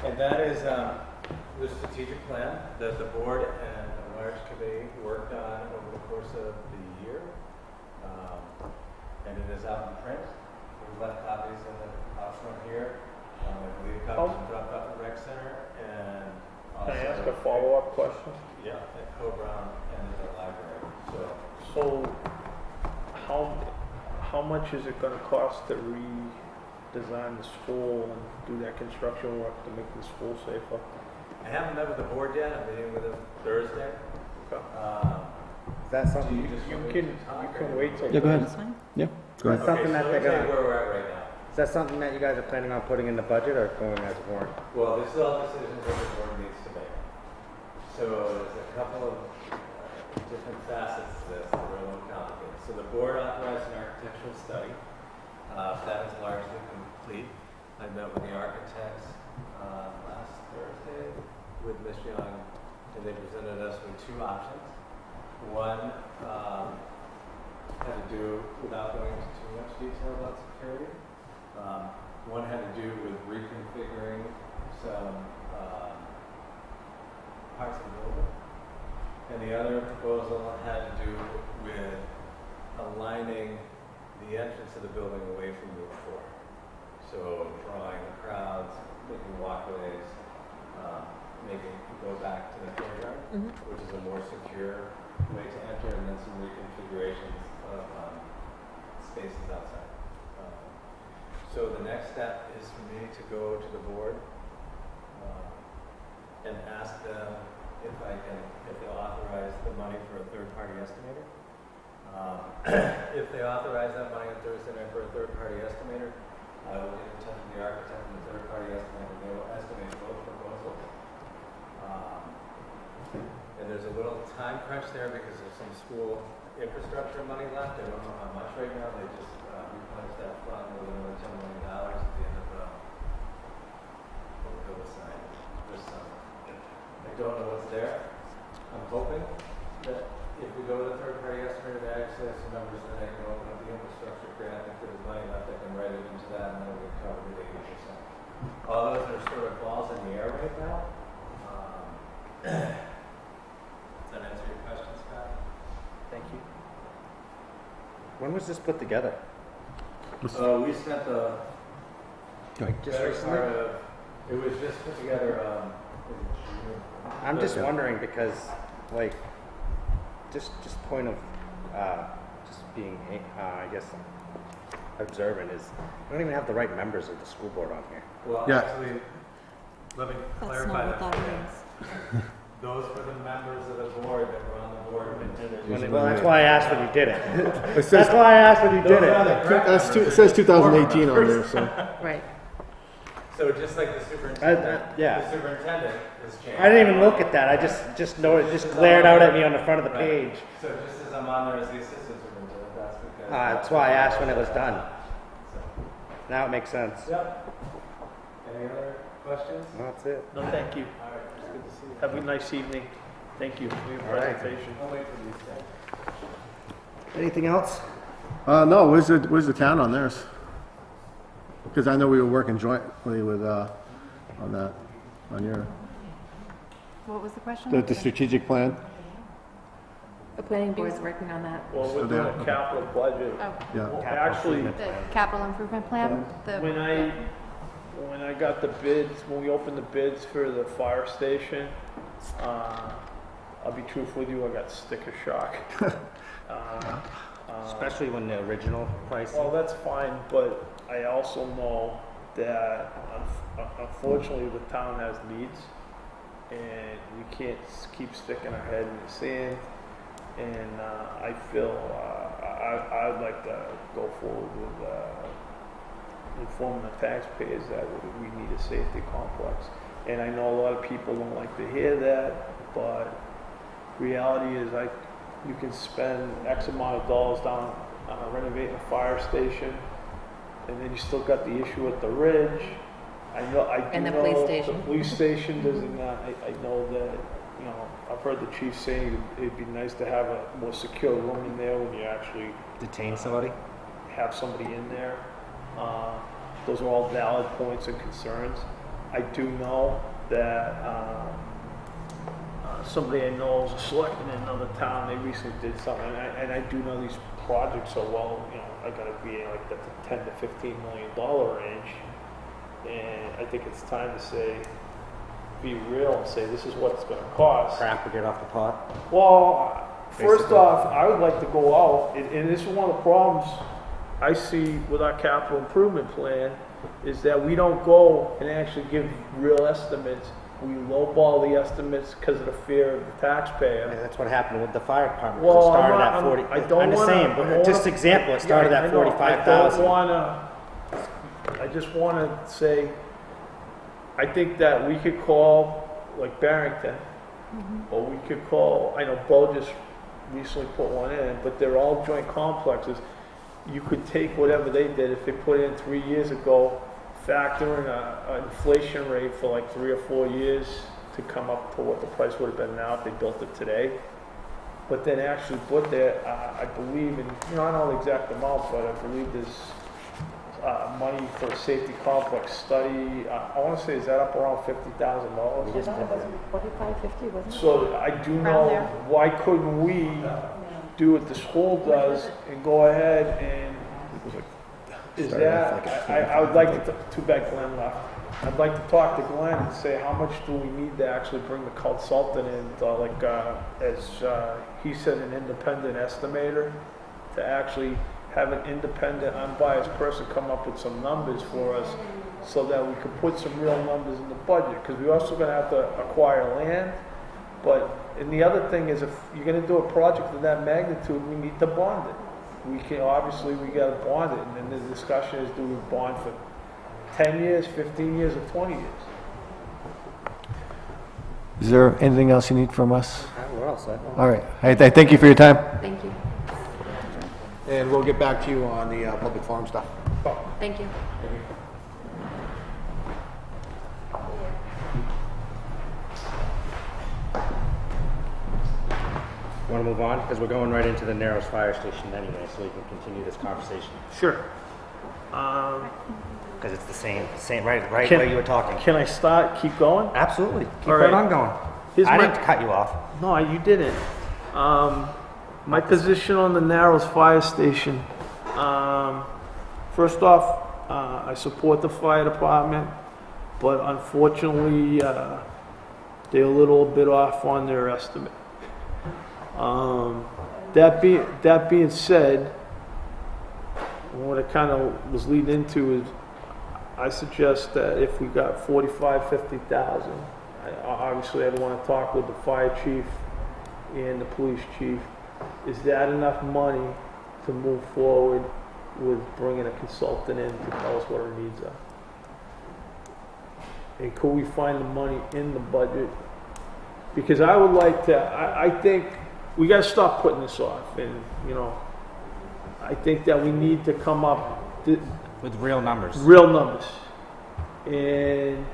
And that is the strategic plan that the board and the large committee worked on over the course of the year. And it is out in print. We left copies in the house room here. I believe copies were dropped off at the rec center and also. Can I ask a follow-up question? Yeah, at Co-Brown and at the library. So, how much is it gonna cost to redesign the school and do that construction work to make the school safer? I haven't met with the board yet. I'm meeting with them Thursday. Okay. Is that something, You can wait till. Yeah, go ahead. Yeah, go is that something that they're Let me tell you gonna, where we're at right now. is that something that you guys are planning on putting in the budget or going as a warrant? Well, this is all decisions that the board needs to make. So there's a couple of different facets to this that are a little complicated. So the board authorized an architectural study. That is largely complete. I met with the architects last Thursday with Ms. Young, and they presented us with 2 options. One had to do, without going into too much detail about security, one had to do with reconfiguring some parts of the building, and the other proposal had to do with aligning the entrance of the building away from Route 4. So drawing the crowds, making walkways, making it go back to the courtyard, which is a more secure way to enter, and then some reconfigurations of spaces outside. So the next step is for me to go to the board and ask them if they'll authorize the money for a third-party estimator. If they authorize that money on Thursday night for a third-party estimator, I will get in touch with the architect and the third-party estimator. They will estimate both proposals. And there's a little time crunch there because there's some school infrastructure money left. I don't know how much right now. They just replenished that fund with another $10 million at the end of the sign this summer. I don't know what's there. I'm hoping that if we go to the third-party estimator, they actually have some numbers that I can open up the infrastructure grant. If there's money left, I can write it into that, and then we'll get covered at 80%. All those are sort of balls in the air right now. Does that answer your question, Scott? Thank you. When was this put together? We spent the Just better recently? part of, it was just put together, in June. I'm just wondering because, like, just point of, just being, I guess, observant is, we don't even have the right members of the school board on here. Well, Yeah. actually, let me That's clarify not what that. that means. Those were the members of the board that were on the board when did it. Well, that's why I asked when you did it. It says, That's why I asked when you did Those are it. the correct that's numbers. it says 2018 on there, so. Right. So just like the superintendent, yeah. the superintendent has changed. I didn't even look at that. I just noticed, just glared out at me on the front of the Right. page. So just as I'm on there as the assistant superintendent, that's because. That's why I asked when it was done. So, Now it makes sense. Yep. Any other questions? That's it. No, thank you. All right, it's good to see you. Have a nice evening. Thank you for your All right. presentation. I'll wait for these things. Anything else? No, where's the town on theirs? Because I know we were working jointly with, on that, on your, What was the question? the strategic plan. The planning board's working on that. Well, we're doing a capital budget. Oh, Yeah. Well, Capital actually, improvement the capital improvement plan? when I got the bids, when we opened the bids for the fire station, I'll be truthful with you, I got sticker shock. Especially when the original price. Well, that's fine, but I also know that unfortunately the town has needs, and we can't keep sticking our head in the sand. And I feel I'd like to go forward with informing the taxpayers that we need a safety complex. And I know a lot of people don't like to hear that, but reality is you can spend X amount of dollars down renovating a fire station, and then you still got the issue at the ridge. I do And the know police station. the police station doesn't. I know that, you know, I've heard the chief saying it'd be nice to have a more secure room in there when you actually Detain somebody? have somebody in there. Those are all valid points and concerns. I do know that somebody I know is a selectman in another town. They recently did something, and I do know these projects so well. You know, I gotta be in like the $10 to $15 million range, and I think it's time to say, be real and say this is what it's going to cost. Crap or get off the pot? Well, first Basically. off, I would like to go out, and this is one of the problems I see with our capital improvement plan, is that we don't go and actually give real estimates. We lowball the estimates because of the fear of the Yeah, taxpayer. that's what happened with the fire department. Well, It started I'm not- at 40. I don't I'm just wanna- saying, I but don't just wanna- example, it started Yeah, I at know. 45,000. I just want to say, I think that we could call, like Barrington, or we could call, I know Bo just recently put one in, but they're all joint complexes. You could take whatever they did, if they put in 3 years ago, factor in an inflation rate for like 3 or 4 years to come up to what the price would have been now if they built it today. but then actually put there, I believe, and, you know, I don't know the exact amount, but I believe there's money for a safety complex study. I want to say, is that up around $50,000? We just did that. 45, 50, wasn't it? So I do Around know, there. why couldn't we do what the school does and go ahead and, is that, I would like to, too bad Glenn left. I'd like to talk to Glenn and say, how much do we need to actually bring the consultant in, as he said, an independent estimator, to actually have an independent, unbiased person come up with some numbers for us so that we could put some real numbers in the budget. Because we're also gonna have to acquire land, and the other thing is, if you're gonna do a project of that magnitude, we need to bond it. We can, obviously, we gotta bond it, and then the discussion is, do we bond for 10 years, 15 years, or 20 years? Is there anything else you need from us? We're all set. All right. I thank you for your time, Thank you. and we'll get back to you on the public forum stuff. Thank you. Want to move on? Because we're going right into the Narrows Fire Station anyway, so we can continue this conversation. Sure. Because it's the same, right Can- where you were talking. Can I keep going? Absolutely. Keep All right right. on going. Here's I my- didn't cut you off. No, you didn't. My position on the Narrows Fire Station. First off, I support the fire department, but unfortunately, they're a little bit off on their estimate. That being said, what it kind of was leading into is, I suggest that if we got 45, 50,000, obviously I'd want to talk with the fire chief and the police chief. Is that enough money to move forward with bringing a consultant in to tell us what our needs are? And could we find the money in the budget? Because I would like to, I think we got to stop putting this off. And, you know, I think that we need to come up With real numbers. real numbers. And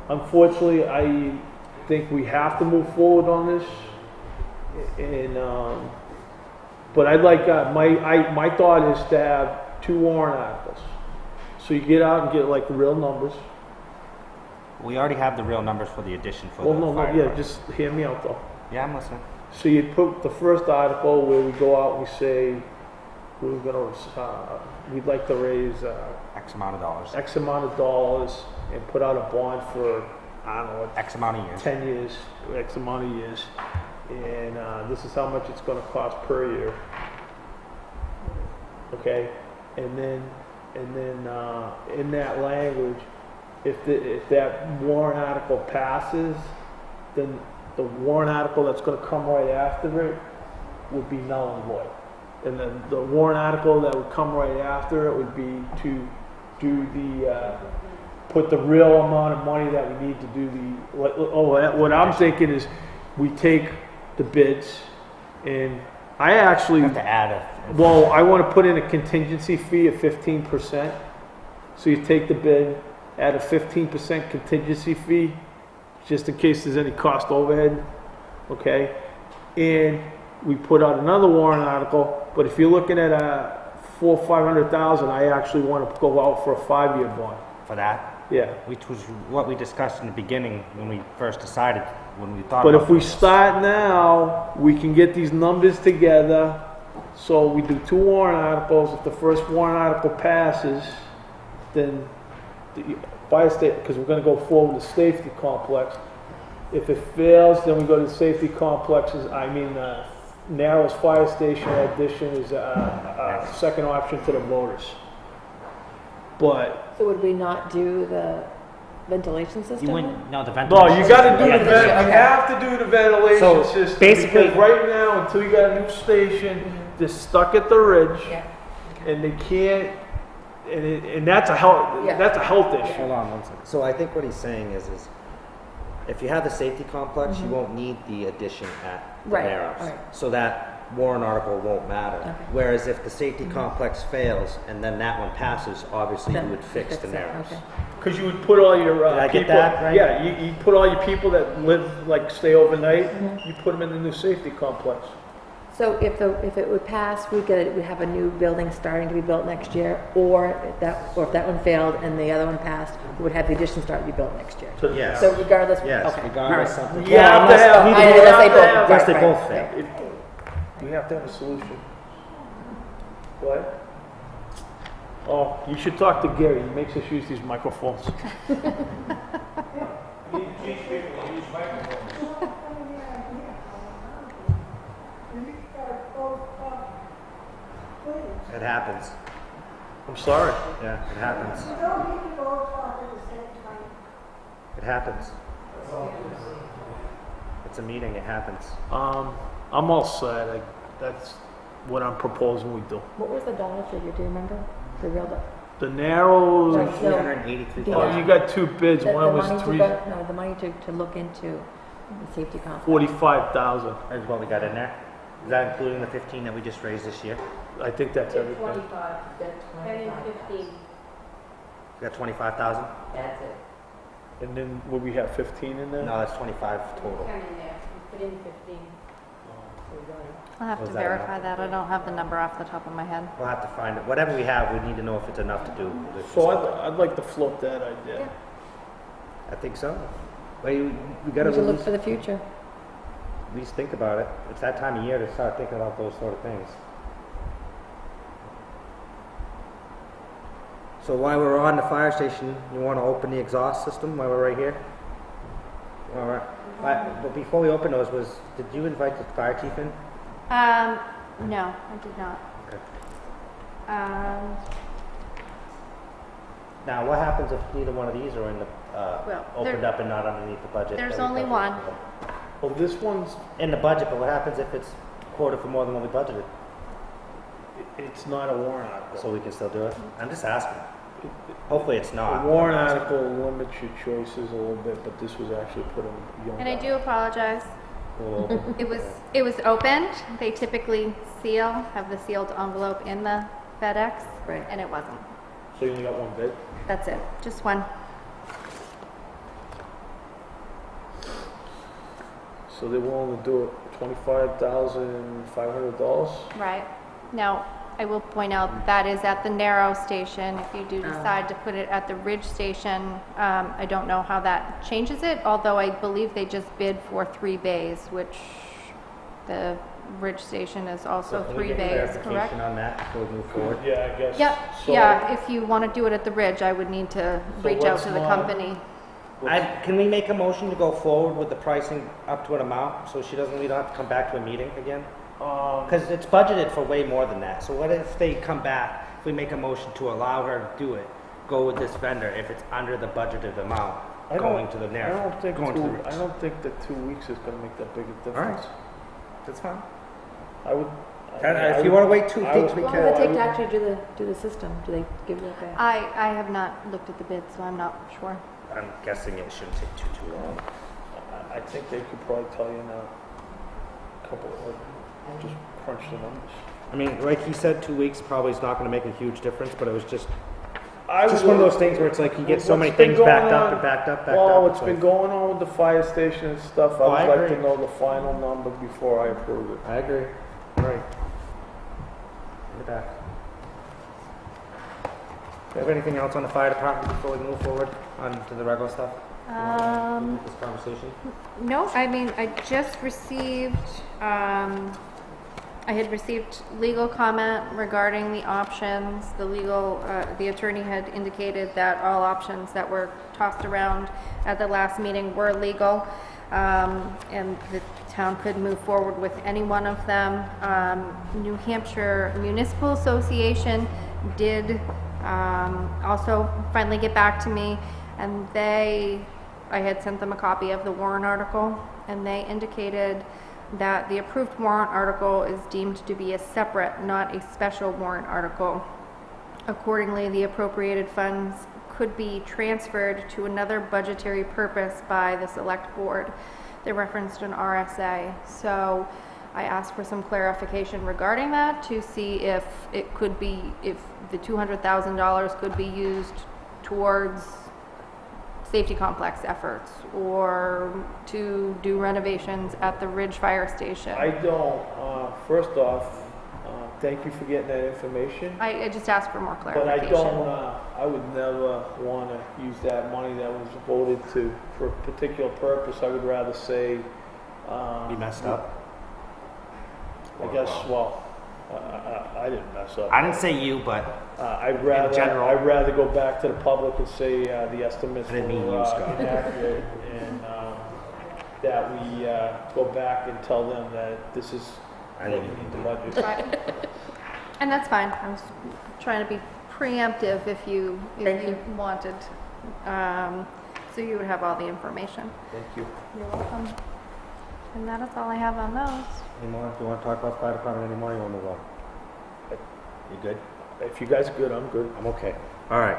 unfortunately, I think we have to move forward on this. And, but I'd like, my thought is to have 2 warrant articles. So you get out and get like the real numbers. We already have the real numbers for the addition for Well, the no, fire yeah, department. just hear me out though. Yeah, I'm listening. So you put the first article where we go out and we say, we're gonna, we'd like to raise, X amount of dollars. X amount of dollars and put out a bond for, I don't know, X amount of years. 10 years, X amount of years. And this is how much it's gonna cost per year. Okay? And then in that language, if that warrant article passes, then the warrant article that's gonna come right after it would be null and void. And then the warrant article that would come right after it would be to do the, put the real amount of money that we need to do the, what I'm thinking is we take the bids and I actually, You have to add a. well, I want to put in a contingency fee of 15%. So you take the bid, add a 15% contingency fee, just in case there's any cost overhead, okay? And we put out another warrant article, but if you're looking at $400,000 or $500,000, I actually want to go out for a 5-year bond. For that, Yeah. which was what we discussed in the beginning when we first decided, when we thought But about if we this. start now, we can get these numbers together. So we do 2 warrant articles. If the first warrant article passes, then the fire state, because we're going to go forward with the safety complex. If it fails, then we go to the safety complexes. Narrows Fire Station addition is a second option to the voters. But So would we not do the ventilation system? You wouldn't, no, the ventilation. no, you got to do Yeah, the yeah. you have to do the ventilation So, system. basically- because right now, until you got a new station, they're stuck at the ridge, Yeah. and they can't. And that's a health. Yeah. That's a health issue. Hold on one second. So I think what he's saying is if you have the safety complex, you won't need the addition at the Right, Narrows. right. So that warrant article won't matter. Okay. Whereas if the safety complex fails and then that one passes, obviously Then you would fix the it, Narrows. okay. Because you would put all your Did I get people. that right? Yeah, you put all your people that live, like, stay overnight. You put them in the new safety complex. So if it would pass, we'd have a new building starting to be built next year, or if that one failed and the other one passed, we would have the addition start to be built next year. Yes. So regardless, Yes, okay. regardless all right. something. You have to have, I know, unless they both- Unless they right, both right, fail. we have to have a solution. What? Oh, you should talk to Gary, he makes us use these microphones. It happens. I'm sorry. Yeah, it happens. It happens. It's a meeting, it happens. I'm all set, that's what I'm proposing we do. What was the dollar figure, do you remember? The real, The narrows, Right. Three hundred and eighty-three oh, thousand. you got two bids, the one was money three, no, the money to look into the safety complex. 45,000. Is what we got in there. Is that including the 15 that we just raised this year? I think that's everything. 25, We got 25,000? that's it. And then, would we have 15 in there? No, that's 25 total. I'll have Was to that verify enough? that. I don't have the number off the top of my head. We'll have to find it. Whatever we have, we need to know if it's enough to do. this. So I'd like to float that idea. I think so. Well, we We gotta need to at look least, for the future. at least think about it. It's that time of year to start thinking about those sort of things. So while we're on the fire station, you want to open the exhaust system while we're right here? All right. But before we open those, did you invite the fire chief in? No, I did not. Okay. Now, what happens if neither one of these are in the, Well, opened there- up and not underneath the budget? There's that we only budgeted one. for? Well, this one's, In the budget, but what happens if it's quoted for more than what we budgeted? it's not a warrant article. So we can still do it? I'm just asking. Hopefully it's not. A warrant article limits your choices a little bit, but this was actually put in young. And I do apologize. We'll open. It was opened. They typically have the sealed envelope in the FedEx. Right. And it wasn't. So you only got one bid? That's it. Just one. So they're willing to do it $25,500? Right. Now, I will point out that is at the Narrow station. If you do decide to put it at the Ridge station, I don't know how that changes it, although I believe they just bid for 3 bays, which the Ridge station is also So 3 can we get bays, clarification correct? on that before we move forward? Yeah, I guess. Yep, So- yeah, if you want to do it at the Ridge, I would need to So reach out what's to the not- company. Can we make a motion to go forward with the pricing up to an amount, so we don't have to come back to a meeting again? Because it's budgeted for way more than that. So what if they come back, if we make a motion to allow her to do it, go with this vendor if it's under the budgeted amount, going to the I narrow? don't think going to the I don't think that 2 weeks is gonna make that big a difference. That's fine. I would. If you want to wait 2 weeks, we How long does it take can. to actually do the system? Do they give you like a? I have not looked at the bid, so I'm not sure. I'm guessing it shouldn't take too long. I think they could probably tell you now. Just crunch the numbers. I mean, like he said, 2 weeks probably is not going to make a huge difference, but it was just I one of those things where it's like you get so many What's been things backed going up on- and backed up, Well, up. what's so- been going on with the fire station and stuff, Oh, I I would like agree. to know the final number before I approve it. I agree. Right. In the back. Do you have anything else on the fire department before we move forward on to the regular stuff? This conversation? No, I mean, I just received, I had received legal comment regarding the options. The attorney had indicated that all options that were tossed around at the last meeting were legal, and the town could move forward with any one of them. New Hampshire Municipal Association did also finally get back to me, and I had sent them a copy of the warrant article, and they indicated that the approved warrant article is deemed to be a separate, not a special warrant article. Accordingly, the appropriated funds could be transferred to another budgetary purpose by the select board. They referenced an RSA, so I asked for some clarification regarding that to see if it could be, if the $200,000 could be used towards safety complex efforts or to do renovations at the Ridge Fire Station. I don't, first off, thank you for getting that information. I just asked for more But clarification. I don't, I would never want to use that money that was voted to, for a particular purpose. I would rather say, You messed up. I guess, well, I didn't mess up. I didn't say you, but general. I'd rather go back to the public and say, the estimates I didn't mean were you, Scott. inaccurate, and, that we, go back and tell them that this is I what didn't we mean need to to do budget. Right. And that's fine. I was trying to be preemptive if you wanted. So you would have all the information. Thank you. You're welcome. And that is all I have on those. Any more? Do you want to talk about fire department anymore? You want to move on? You good? If you guys are good, I'm good. I'm okay. All right.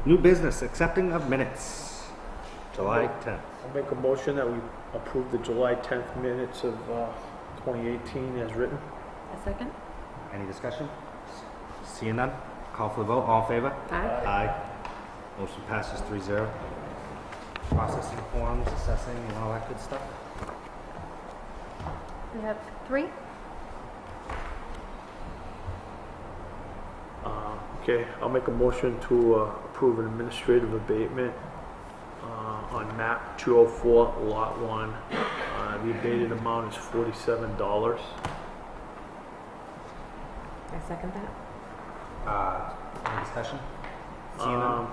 New business, accepting of minutes. July 10th. I'll make a motion that we approve the July 10th minutes of 2018 as written. A second? Any discussion? Seeing none? Call for the vote. All in favor? Aye. Aye. Motion passes 3-0. Processing forms, assessing, and all that good stuff. We have 3. Okay, I'll make a motion to approve an administrative abatement on map 204, lot 1. The abated amount is $47. I second that. Any discussion? Seeing none?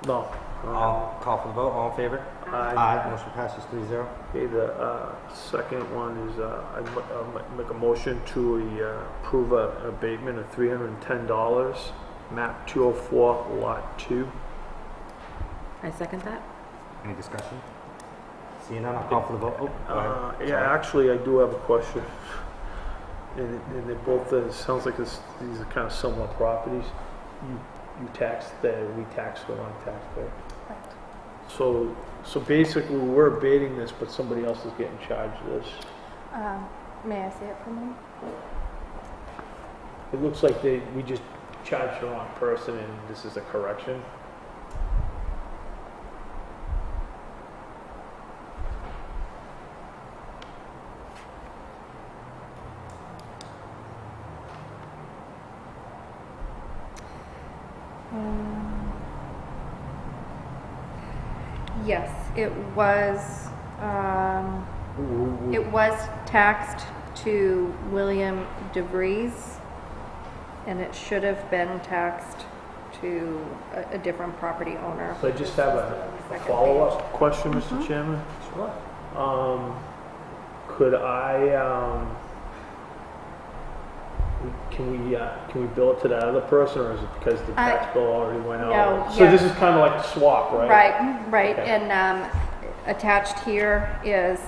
No. All call for the vote. All in favor? Aye. Motion passes 3-0. Okay, the second one is I make a motion to approve an abatement of $310, map 204, lot 2. I second that. Any discussion? Seeing none, I'll call for the vote. Oh, go ahead. Yeah, Sorry. actually, I do have a question. And they both, it sounds like these are kind of similar properties. We tax the wrong taxpayer. So basically, we're abating this, but somebody else is getting charged this. May I see it from you? It looks like we just charged the wrong person, and this is a correction. Yes, it was taxed to William DeVries, and it should have been taxed to a different property owner. So I just have a Second follow-up question, Mr. Chairman. Sure. Could I, can we bill it to that other person, or is it because the tax bill already went out? No, So yeah. this is kind of like a swap, right? Right, Okay. and attached here is,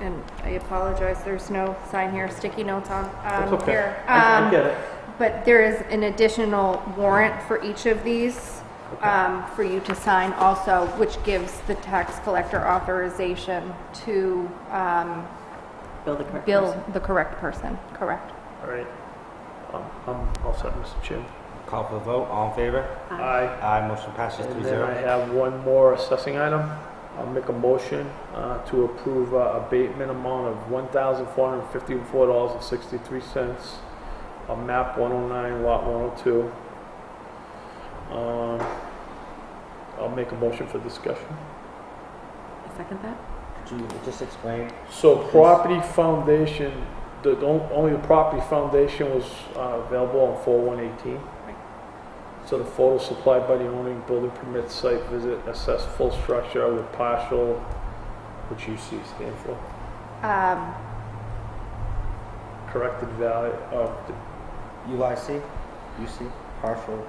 and I apologize, there's no sign here, sticky notes on That's okay. here. I get it. But there is an additional warrant for each of these, for you to sign also, which gives the tax collector authorization to Bill the correct bill person. the correct person, correct? All right. I'm all set, Mr. Chairman. Call for the vote. All in favor? Aye. Aye. Motion passes And then I 3-0. have one more assessing item. I'll make a motion to approve abatement amount of $1,454.63 on map 109, lot 102. I'll make a motion for discussion. I second that. Could you just explain? So property foundation, only the property foundation was available on 4/1/18. So the photo supplied by the owner, building permit, site visit, assess full structure with partial, which UC stand for, corrected value of the. UIC? UC? Partial?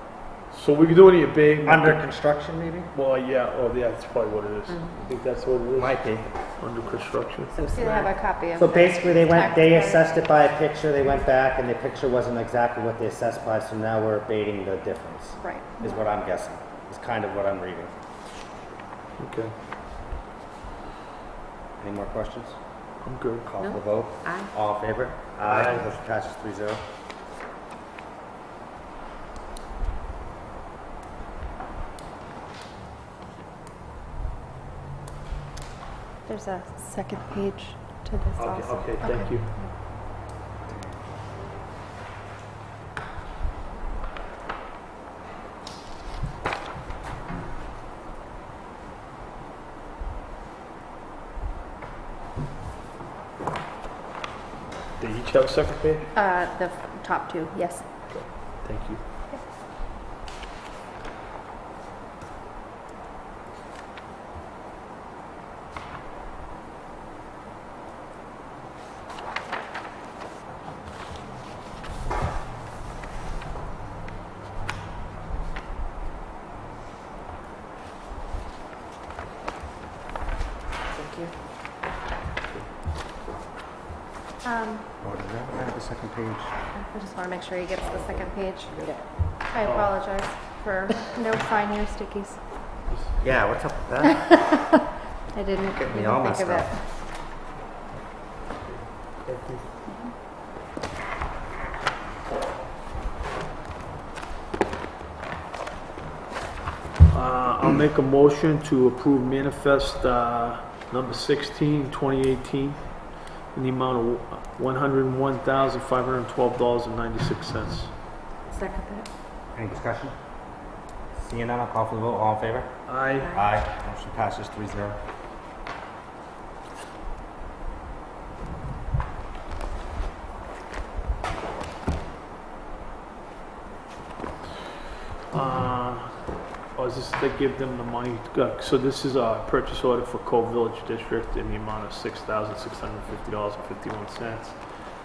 So we could do any abatement. Under construction, maybe? Well, yeah, that's probably what it is. I think that's what it is. Might be. Under construction. So So you have a copy of So the basically, they tax they card. assessed it by a picture, they went back, and the picture wasn't exactly what they assessed by, so now we're abating the difference, Right. is what I'm guessing. Is kind of what I'm reading. Okay, Any more questions? I'm good. Call for No. the vote. Aye. All in favor? Aye. Motion passes 3-0. There's a second page to this Okay, also. okay, thank you. They each have a second page? The top two, yes. Okay, thank you. Thank you. Oh, does that have the second page? I just want to make sure he gets the second page. I apologize for no sign here stickies. Yeah, what's up with that? I didn't Get me even all think messed of it. up. I'll make a motion to approve manifest number 16, 2018, in the amount of $101,512.96. Second that. Any discussion? Seeing none, I'll call for the vote. All in favor? Aye. Aye. Motion passes 3-0. Or is this to give them the money? So this is a purchase order for Cove Village District in the amount of $6,650.51.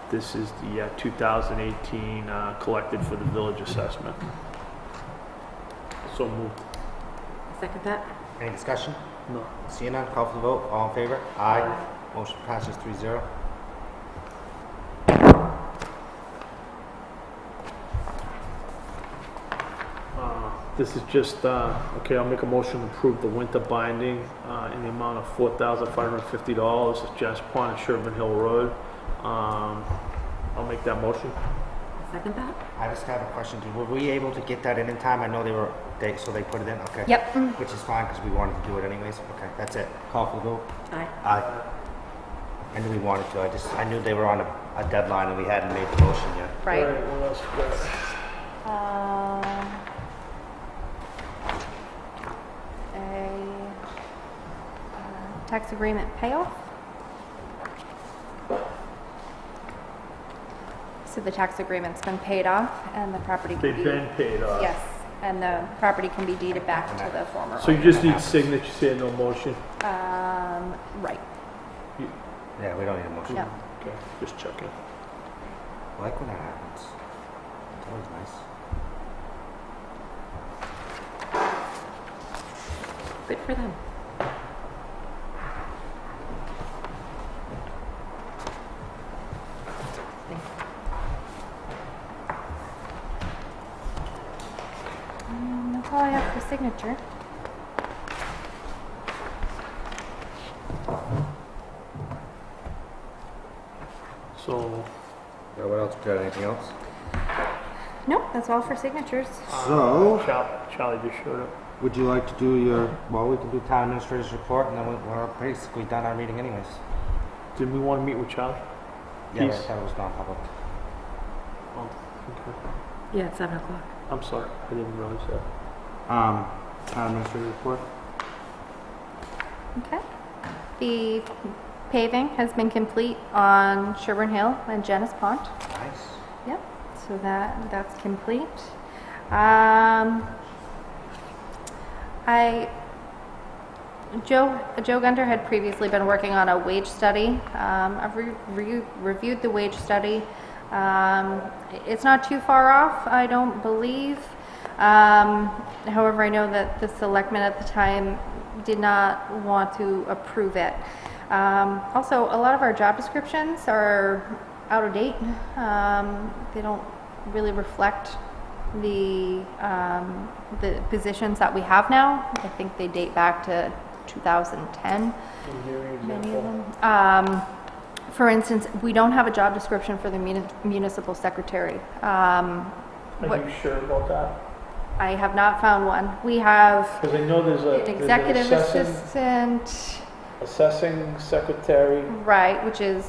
This is the 2018 collected for the village assessment. So moved. Second that. Any discussion? No. Seeing none, call for the vote. All in favor? Aye. Motion passes 3-0. This is just, okay, I'll make a motion to approve the winter binding in the amount of $4,550. It's Jazz Pond and Sherburne Hill Road. I'll make that motion. Second that. I just have a question. Were we able to get that in time? I know so they put it in? Okay. Yep. Which is fine because we wanted to do it anyways. Okay, that's it. Call for the vote. Aye. Aye. I knew we wanted to. I knew they were on a deadline and we hadn't made the motion yet. Right. All right, what else we got? Tax agreement payoff. So the tax agreement's been paid off and the property can They've be. been paid off. Yes, and the property can be deeded back to the former So you owner. just need signatures here, no motion? Right, Yeah, we don't need a motion. yeah. Okay, just checking. I like when that happens. It's always nice. Good for them. That's all I have for signature. So, What else? Got anything else? Nope, that's all for signatures. So, Charlie just showed up. would you like to do your, well, we can do town administrator's report and then we're basically done our meeting anyways. Did we want to meet with Charlie? Yeah, Peace. I thought it was non-public. Oh, okay. Yeah, at 7 o'clock. I'm sorry, I didn't realize that. Town administrator report? Okay. The paving has been complete on Sherburne Hill and Janice Pond. Nice. Yep, so that's complete. Joe Gunter had previously been working on a wage study. I've reviewed the wage study. It's not too far off, I don't believe. However, I know that the selectmen at the time did not want to approve it. Also, a lot of our job descriptions are out of date. They don't really reflect the positions that we have now. I think they date back to 2010, many of them. For instance, we don't have a job description for the municipal secretary. Are you sure about that? I have not found one. We have Because I know there's an executive assistant, assessing secretary. Right, which is,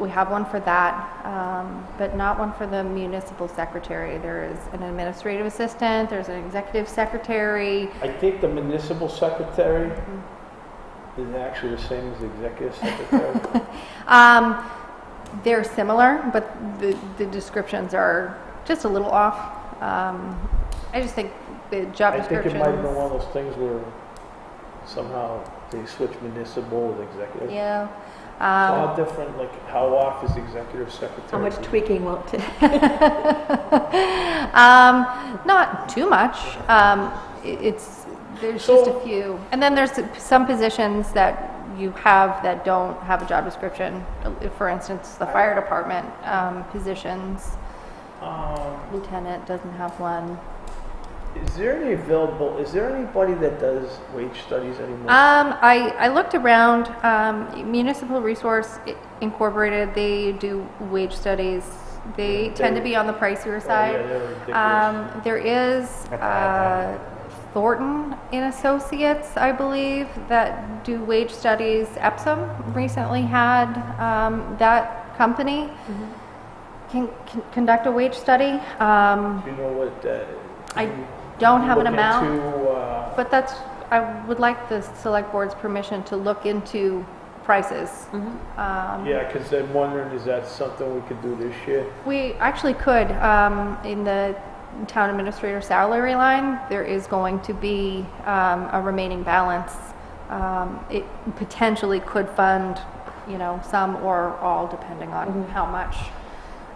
we have one for that, but not one for the municipal secretary. There is an administrative assistant, there's an executive secretary. I think the municipal secretary is actually the same as the executive secretary. They're similar, but the descriptions are just a little off. I just think the job I think descriptions. it might have been one of those things where somehow they switch municipal with executive. Yeah. It's all different, like how off is the executive secretary? How much tweaking will it take? Not too much. There's So- just a few. And then there's some positions that you have that don't have a job description. For instance, the fire department positions. Lieutenant doesn't have one. Is there anybody that does wage studies anymore? I looked around, Municipal Resource Incorporated, they do wage studies. They tend to be on the pricier side. Yeah, they're ridiculous. There is Thornton and Associates, I believe, that do wage studies. Epsom recently had that company can conduct a wage study. Do you know what? I don't have an look amount, into, but I would like the select board's permission to look into prices. yeah, because I'm wondering, is that something we could do this year? We actually could, in the town administrator salary line, there is going to be a remaining balance. It potentially could fund, some or all, depending on how much.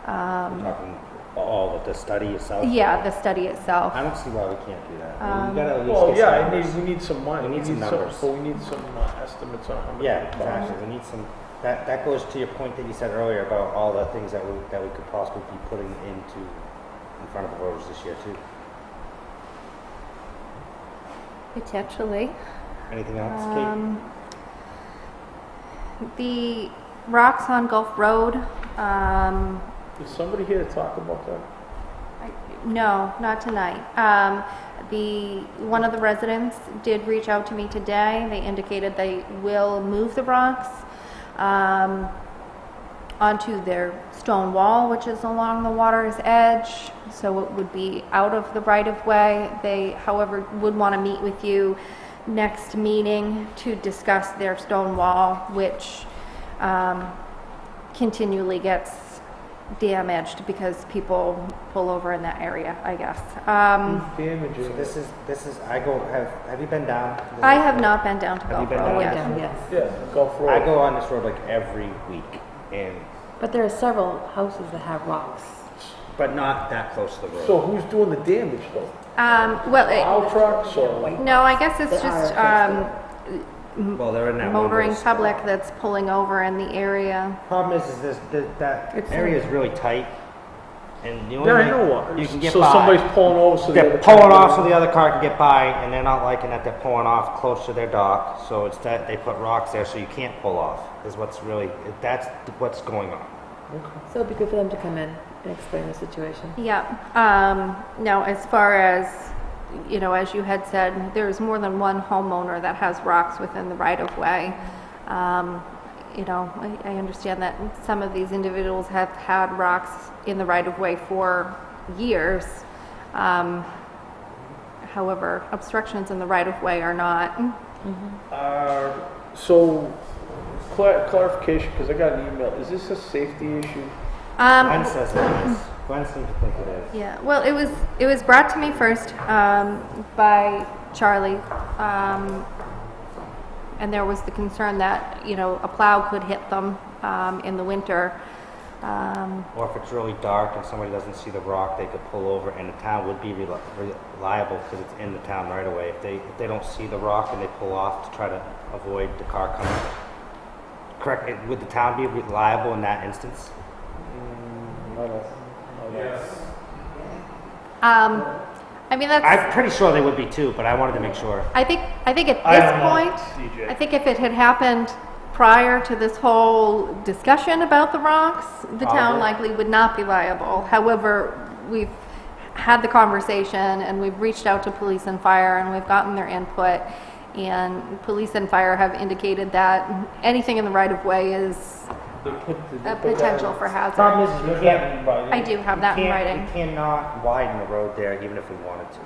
Talking all of the study itself? Yeah, the study itself. I don't see why we can't do that. I mean, you gotta at least Well, get yeah, some numbers. we need some money. We need some numbers. But we need some estimates on how much. Yeah, it costs. exactly. We need some, that goes to your point that you said earlier about all the things that we could possibly be putting in front of the voters this year too. Potentially. Anything else, Kate? The rocks on Gulf Road, Is somebody here to talk about that? no, not tonight. One of the residents did reach out to me today. They indicated they will move the rocks onto their stone wall, which is along the water's edge, so it would be out of the right-of-way. They, however, would want to meet with you next meeting to discuss their stone wall, which continually gets damaged because people pull over in that area, I guess. Damaging. So this is, have you been down? I have not been down to Have you Gulf been Road down? yet. Yeah, Gulf Road. I go on this road like every week, But there are several houses that have rocks. but not that close to the road. So who's doing the damage though? Well, Plow trucks or? no, I guess it's There just Well, they're in that one motoring little public that's pulling over in the area. Problem is that area is really tight, and the only Yeah, way I know what. you can get So by. somebody's pulling over so the They're other pulling car- off so the other car can get by, and they're not liking that they're pulling off close to their dock. So it's that they put rocks there so you can't pull off. Is what's really that's what's going on. So it'd be good for them to come in and explain the situation. Yeah. Now, as far as, as you had said, there's more than one homeowner that has rocks within the right-of-way. I understand that some of these individuals have had rocks in the right-of-way for years. However, obstructions in the right-of-way are not. So, clarification, because I got an email. Is this a safety issue? Glenn says it is. Glenn seems to think it is. Yeah, well, it was brought to me first by Charlie, and there was the concern that a plow could hit them in the winter. Or if it's really dark and somebody doesn't see the rock, they could pull over, and the town would be liable because it's in the town right away. If they don't see the rock and they pull off to try to avoid the car coming. Correct? Would the town be liable in that instance? I mean, that's. I'm pretty sure they would be too, but I wanted to make sure. I think at I this don't know, point, DJ. I think if it had happened prior to this whole discussion about the rocks, the town Probably. likely would not be liable. However, we've had the conversation and we've reached out to police and fire and we've gotten their input. and police and fire have indicated that anything in the right-of-way is They put the- a potential for hazard. Problem is, You you have can't, it in writing. I do have that in you writing. cannot widen the road there even if we wanted to.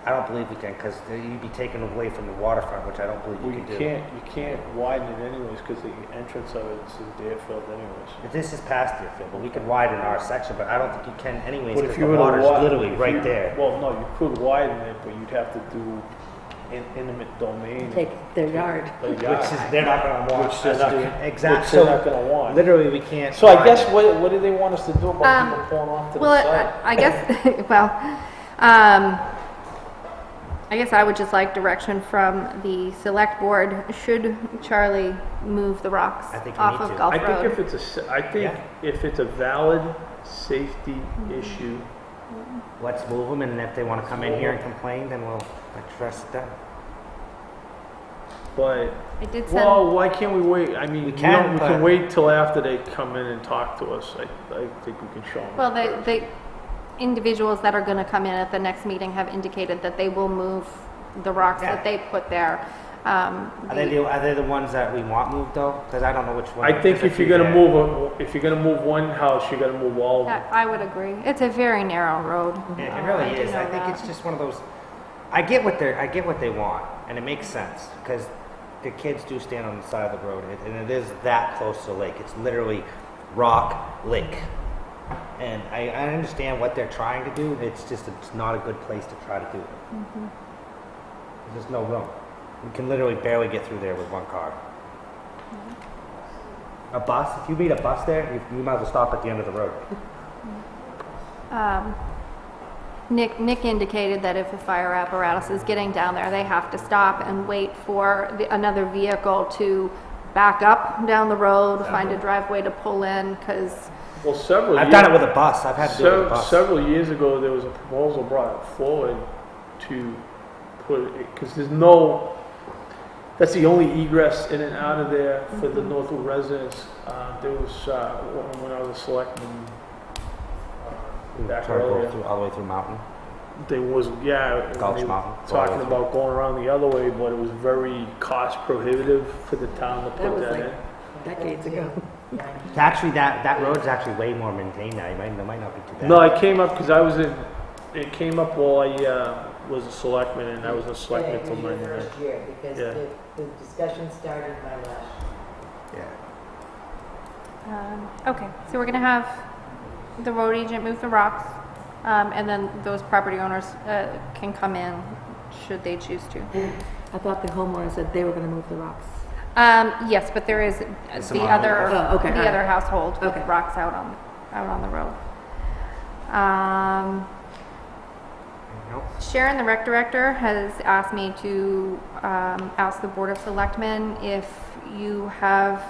I don't believe we can, because you'd be taken away from the waterfront, which I don't believe Well, you you can do. you can't widen it anyways, because the entrance of it's in Deerfield anyways. If this is past Deerfield, but we could widen our section, but I don't think you can anyways, But because if the you were to water's widen, literally right there. Well, no, you could widen it, but you'd have to do intimate domain. Take their yard. Like Which yard, is, they're not gonna want Which us they're not doing, gonna- exactly, which they're not so gonna want. literally we can't. So I widen guess it. what do they want us to do about people pulling off to the Well, side? I guess, well, I guess I would just like direction from the select board. Should Charlie move the rocks I think you off need of to. Gulf I think Road? if it's I think if it's a valid safety issue, Let's move them, and if they wanna come in here and complain, then we'll address them. but I did send, well, why can't we wait? I mean, We can, we but- can wait till after they come in and talk to us. I think we can show them. well, the individuals that are gonna come in at the next meeting have indicated that they will move the rocks Yeah. that they put there. Are they the ones that we want moved though? Because I don't know which one. I think there's if a you're few gonna there. if you're gonna move one house, you gotta move all of them. I would agree. It's a very narrow road. Yeah, it really do is. I know think that. it's just one of those. I get what they want, and it makes sense because the kids do stand on the side of the road, and it is that close to the lake. It's literally rock lake, and I understand what they're trying to do. It's just it's not a good place to try to do it. Mm-hmm. There's no room. You can literally barely get through there with one car. A bus. If you meet a bus there, you might as well stop at the end of the road. Nick indicated that if a fire apparatus is getting down there, they have to stop and wait for another vehicle to back up down the road, find a driveway to pull in, because, Well, several. I've years, done it with a bus. I've had to do it with a bus. Several years ago, there was a proposal brought forward to put it because there's no. That's the only egress in and out of there for the Northwood residents. There was when I was a selectman back Try to go earlier. through, all the way through mountain. There was Gulch they were Mountain. talking about going around the other way, but it was very cost prohibitive for the town to put was that like in. decades ago. Actually, that road's actually way more maintained now. It might not be too bad. No, it came up because I was in. It came up while I was a selectman, and I was a selectman Yeah, till it was your '99. first year, because Yeah. the discussion started my last. Yeah. okay, so we're gonna have the road agent move the rocks, and then those property owners can come in should they choose to. I thought the homeowner said they were gonna move the rocks. Yes, but there is Some the other- other, Oh, okay, the alright. other household with Okay. rocks out on the road. Nope. Sharon, the rec director, has asked me to ask the Board of Selectmen if you have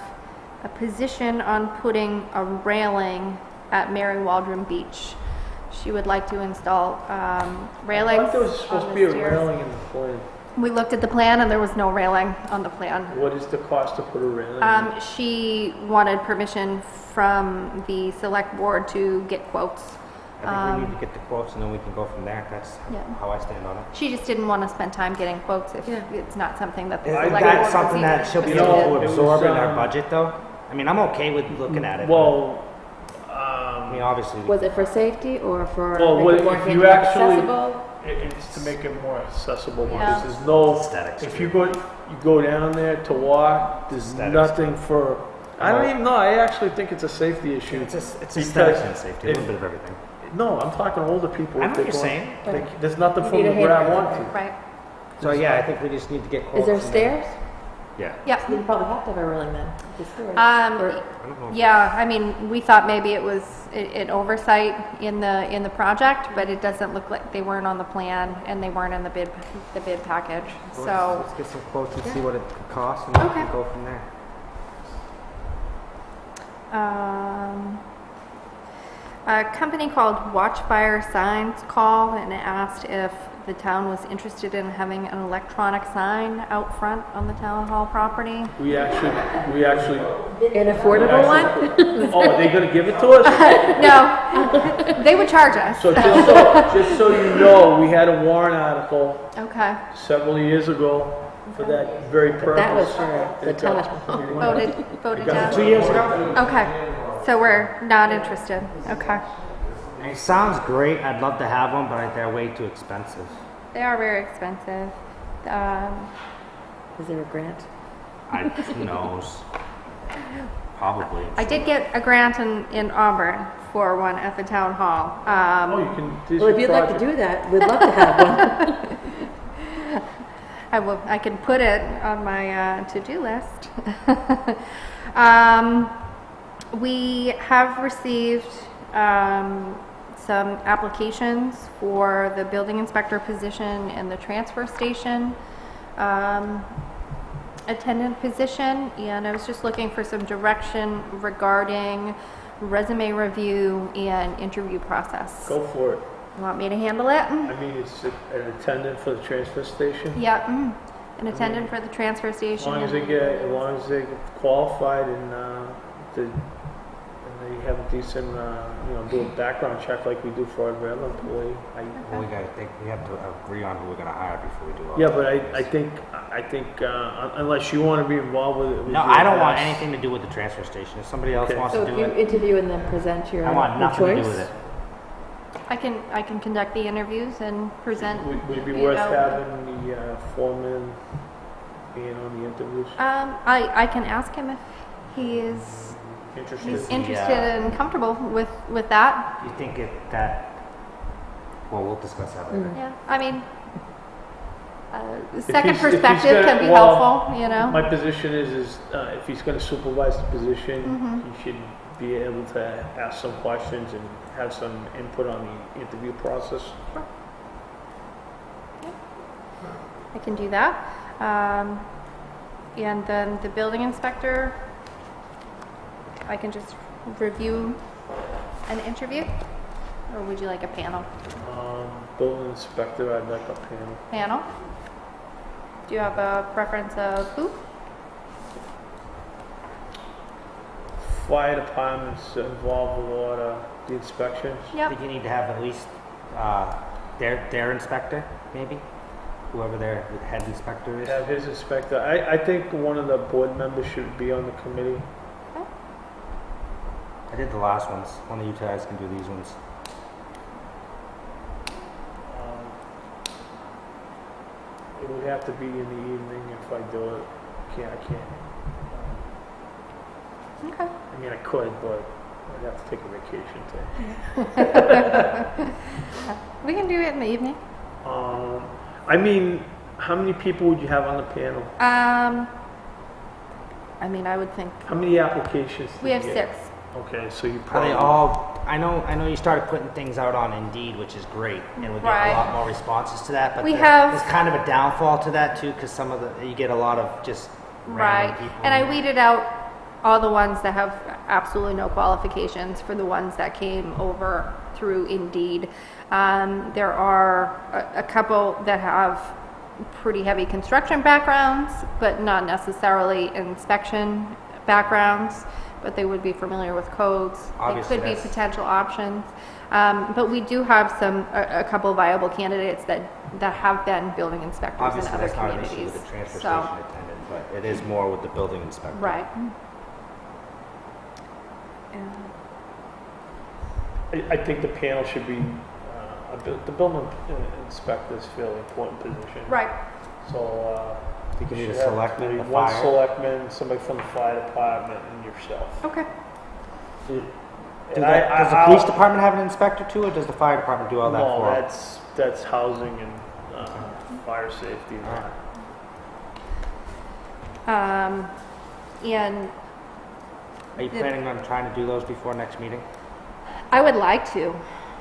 a position on putting a railing at Mary Waldron Beach. She would like to install railings I thought there was supposed on to the be a stairs. railing in the plan. We looked at the plan and there was no railing on the plan. What is the cost to put a railing? in? She wanted permission from the select board to get quotes. I think we need to get the quotes and then we can go from there. That's Yeah. how I stand on it. She just didn't want to spend time getting quotes if Yeah. it's not something that the Is select board that was something even that she'll be interested able in. to It was, absorb in our budget though? I mean, I'm okay with looking at it. but, Well, I mean, obviously. Was it for safety or for Well, make what- it more if you handicap actually- accessible? it's to make it more accessible Yeah. because there's no. Aesthetics. If you go down there to walk, there's Aesthetics. nothing for. I don't even know. I actually think it's a safety issue. It's because aesthetics and safety, a if- little bit of everything. No, I'm talking older people. I if know they're what you're going- saying. There's nothing You for need them a to grab handicap. onto. Right. So yeah, I think we just need to get quotes. Is there and then- stairs? Yeah. Yep. You probably have to have a railing then. The stairs. Or- I don't know. Yeah, I mean, we thought maybe it was an oversight in the project, but it doesn't look like they weren't on the plan and they weren't in the bid package. Well, So, let's get some quotes and see what it could cost and then we Okay. can go from there. A company called Watchfire Signs called and asked if the town was interested in having an electronic sign out front on the town hall property. We actually. An affordable one? Oh, are they gonna give it to us? No, they would charge us. So just so you know, we had a warrant article Okay, several years ago for that very purpose. That was for the Taj Mahal. voted down. 2 years ago? Okay, so we're not interested. Okay. It sounds great. I'd love to have one, but they're way too expensive. They are very expensive. Is there a grant? Who knows? Probably. I did get a grant in Auburn for one at the town hall. Oh, you can. Well, if you'd like to do that, we'd love to have one. I can put it on my to-do list. We have received some applications for the building inspector position and the transfer station attendant position, and I was just looking for some direction regarding resume review and interview process. Go for it. You want me to handle it? I mean, it's an attendant for the transfer station. Yeah, an attendant for the transfer As station. long as they get qualified and they have a decent, do a background check like we do for every other employee. Well, we have to agree on who we're gonna hire before we do all Yeah, that. but I think unless you want to be involved with it. No, I don't want anything to do with the transfer station. If somebody else Okay. wants So to if do you it, interview and then present your I want nothing to do choice? with it. I can conduct the interviews and present. Would it be you worth know. having the foreman being on the interviews? I can ask him if he is Interested? he's Is he, interested and comfortable with that. You think well, we'll discuss that later. Yeah, I mean, second he's- if he's perspective gonna- can be well, helpful, you know? My position is if he's going to supervise the position, Mm-hmm. he should be able to ask some questions and have some input on the interview process. I can do that. And then the building inspector, I can just review an interview? Or would you like a panel? Building inspector, I'd like a panel. Panel? Do you have a preference of who? Fire department's involved with a lot of the inspections. I Yep. think you need to have at least their inspector, maybe? Whoever their head inspector is. Have his inspector. I think one of the board members should be on the committee. I did the last ones. One of you guys can do these ones. It would have to be in the evening if I do it. I can't. Okay. I mean, I could, but I'd have to take a vacation day. We can do it in the evening. I mean, how many people would you have on the panel? I mean, I would think How many applications? did we have you get? 6. Okay, so you Are probably. they all? I know you started putting things out on Indeed, which is great, and we're getting Right. a lot more responses to that. But We have- there's kind of a downfall to that too, because some of you get a lot of just random Right. people. And I weeded out all the ones that have absolutely no qualifications for the ones that came over through Indeed. There are a couple that have pretty heavy construction backgrounds, but not necessarily inspection backgrounds, but they would be familiar with codes. Obviously, They could be that's- potential options. But we do have a couple viable candidates that have been building inspectors in Obviously, other that's not an issue communities. with the transfer So, station attendant, but it is more with the building inspector. right. I think the panel should be, the building inspector is a fairly important position. Right. So, I think you need a should have selectman, the one fire. selectman, somebody from the fire department, and yourself. Okay. And Does the police department have an inspector too, or does the fire department do all that No, for them? that's housing and fire safety and that. And Are you planning on trying to do those before next meeting? I would like to.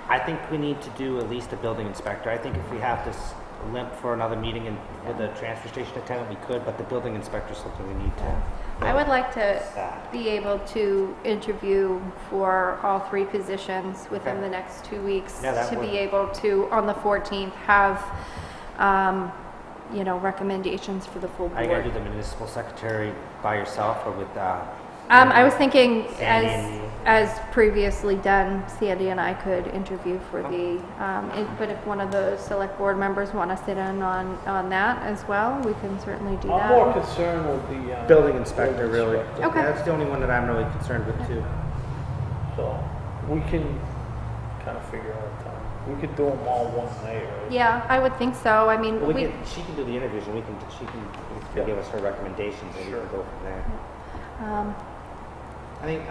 I think we need to do at least a building inspector. I think if we have to limp for another meeting with a transfer station attendant, we could, but the building inspector is something we need to. I would like to Sad. be able to interview for all 3 positions within Okay. the next 2 weeks. Yeah, that to would. be able to, on the 14th, have, you know, recommendations for the full Are you gonna board. do the municipal secretary by yourself or with, I was thinking, Sandy and you? as previously done, Sandy and I could interview for the, but if one of the select board members want to sit in on that as well, we can certainly do I'm more that. concerned with the. building inspector, really? inspector. Okay. That's the only one that I'm really concerned with too. So, we can kind of figure out time. We could do them all one night, right? Yeah, I would think so. I mean, Well, we, she can do the interviews and she can Yeah. give us her recommendations and we can go from there. I think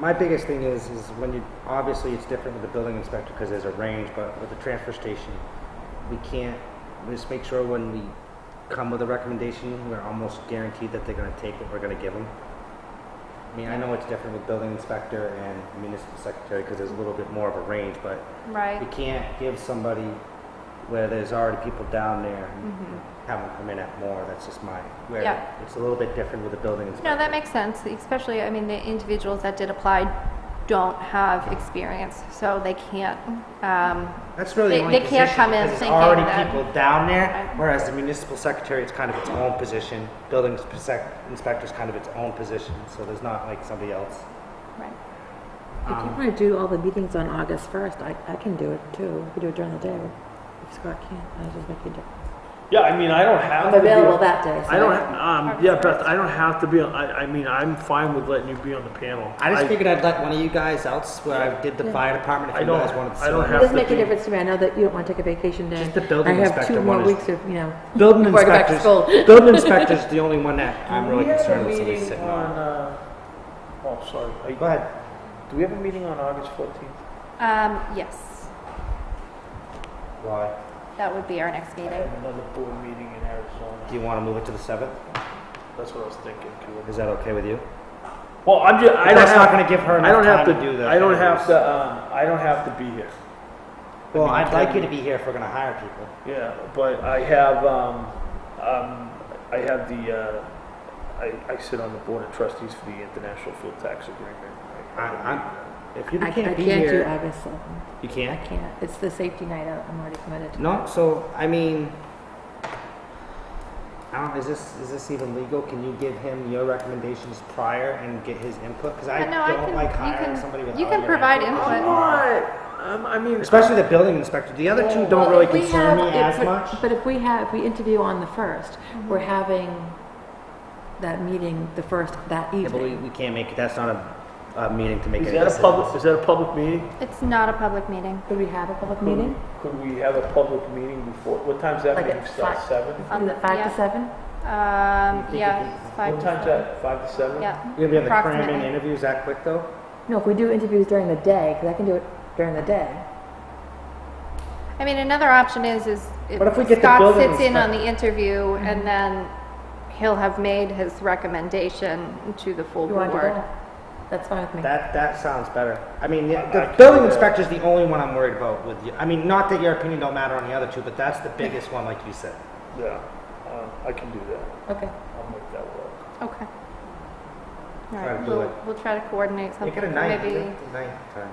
my biggest thing is when you, obviously it's different with the building inspector because there's a range, but with the transfer station, we just make sure when we come with a recommendation, we're almost guaranteed that they're going to take what we're going to give them. I mean, I know it's different with building inspector and municipal secretary because there's a little bit more of a range, but right. we can't give somebody where there's already people down there and have them come in at more. That's just where Yeah. it's a little bit different with the building inspector. No, that makes sense, especially, I mean, the individuals that did apply don't have experience, so they can't, That's really the they only can't position, come in because there's thinking already that- people down there, Right. whereas the municipal secretary, it's kind of its own position. Building inspector is kind of its own position, so there's not like somebody else. right. If you want to do all the meetings on August 1st, I can do it too. We can do it during the day. If Scott can't, I just make you do it. Yeah, I mean, I don't have I'm to be. available that day. So I don't, yeah, Beth, I don't have to be on, I mean, I'm fine with letting you be on the panel. I just figured I'd let one of you guys else, where I did the fire department, if you guys wanted to. I don't It have doesn't to make a be. difference to me. I know that you don't want to take a vacation day. Just the building I have inspector 2 more one is- weeks of, Building before I go back to inspectors, school. building inspector's the only one that I'm really concerned with somebody sitting on, on. oh, sorry. Go ahead. Do we have a meeting on August 14th? Yes, Why? that would be our next I meeting. have another board meeting in Do Arizona. you want to move it to the 7th? That's what I was thinking too. Is that okay with you? Well, I don't That's not have, gonna give her I don't enough have time to to do that. I don't have to be here. Well, I mean, I'd like you to be here if we're gonna hire people. Yeah, but I have, I sit on the board of trustees for the International Fuel Tax Agreement. If you I can't can't be do here, August 7th. you I can't? can't. It's the safety night out. I'm already committed to No, so, I mean, I don't, is this even legal? Can you give him your recommendations prior and get his input? Because I No, don't like you hiring can- somebody without You can your provide input. input. I mean, Especially the building inspector. The other two don't Well, really if we concern me have- as but- much. But if we interview on the 1st, we're having that meeting the 1st that Yeah, but evening. we can't make it, that's not a meeting to make is any that a decisions. public, is that a public meeting? It's not a public meeting. Could we have a public meeting? Could we have a public meeting before, what time's that Like meeting at start, 5? 7? Is it 5 Yeah. to 7? Yeah, 5 What to time's 7. that, 5 to 7? Yeah. You're gonna be able to cram in Approximately. interviews that quick though? No, if we do interviews during the day, because I can do it during the day. I mean, another option is What if we get the Scott building sits in on inspector- the interview and then he'll have made his recommendation to the full You want to do board. that? That's fine with me. That sounds better. I mean, the I can building do that. inspector's the only one I'm worried about with you. I mean, not that your opinion don't matter on the other two, but that's the biggest one, like you said. Yeah, I can do that. Okay. I'll make that work. Okay. All Try to right, do it. we'll try to coordinate Make something. it a night, Maybe, night time.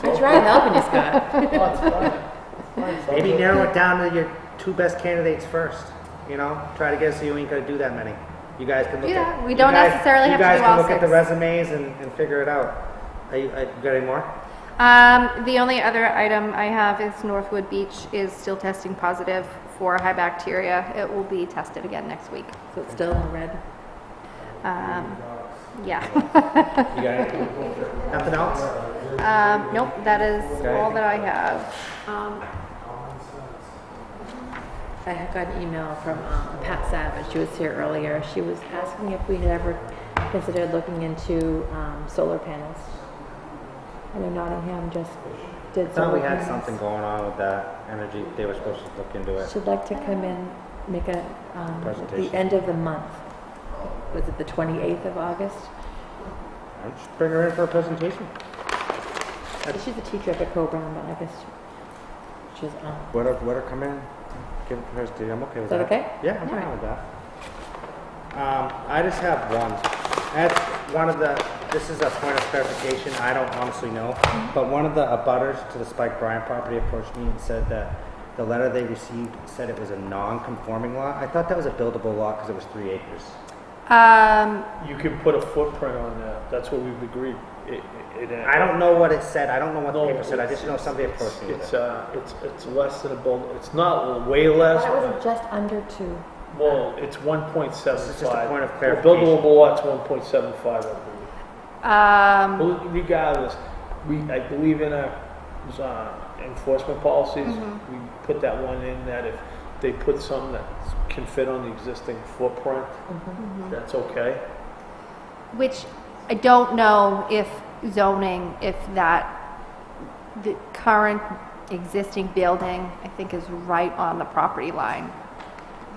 I tried helping you, Scott. Oh, it's fine. It's fine. Maybe narrow it down to your 2 best candidates first, you know? Try to get it so you ain't gotta do that many. You guys can look Yeah, at. we you don't guys- necessarily have to do all You guys can look at the 6. resumes and figure it out. You got any more? the only other item I have is Northwood Beach is still testing positive for high bacteria. It will be tested again next week. So it's still in red. Yeah. You got anything? Nothing else? Nope, that is Okay. all that I have. I had got an email from Pat Savage. She was here earlier. She was asking if we had ever considered looking into solar panels. I know Nottingham just did I thought solar we had panels. something going on with that energy. They were supposed to look into it. She'd like to come in, make a, at Presentation. the end of the month. Was it the 28th of August? Just bring her in for a presentation. She's a teacher up at Co-Brown, but I guess she's, Let her come in. Give it to her, dude, I'm okay with Is that okay? Yeah, I'm fine with that. I just have one. That's one of the, this is a point of clarification, I don't honestly know, but one of the abutters to the Spike Bryant property approached me and said that the letter they received said it was a non-conforming lot. I thought that was a buildable lot because it was 3 acres. You can put a footprint on that, that's what we've agreed. I don't know what it said, I don't know what the No, paper said, I it's- just know somebody approached me with It's, it. it's less than a build, it's not way less, That was but, just under 2. well, it's 1.75. This is just a point of A clarification. buildable lot's 1.75, I believe. Well, regardless, I believe in our enforcement policies, we put that one in that if they put some that can fit on the existing footprint, that's okay. Which I don't know if zoning, if that, the current existing building, I think is right on the property line,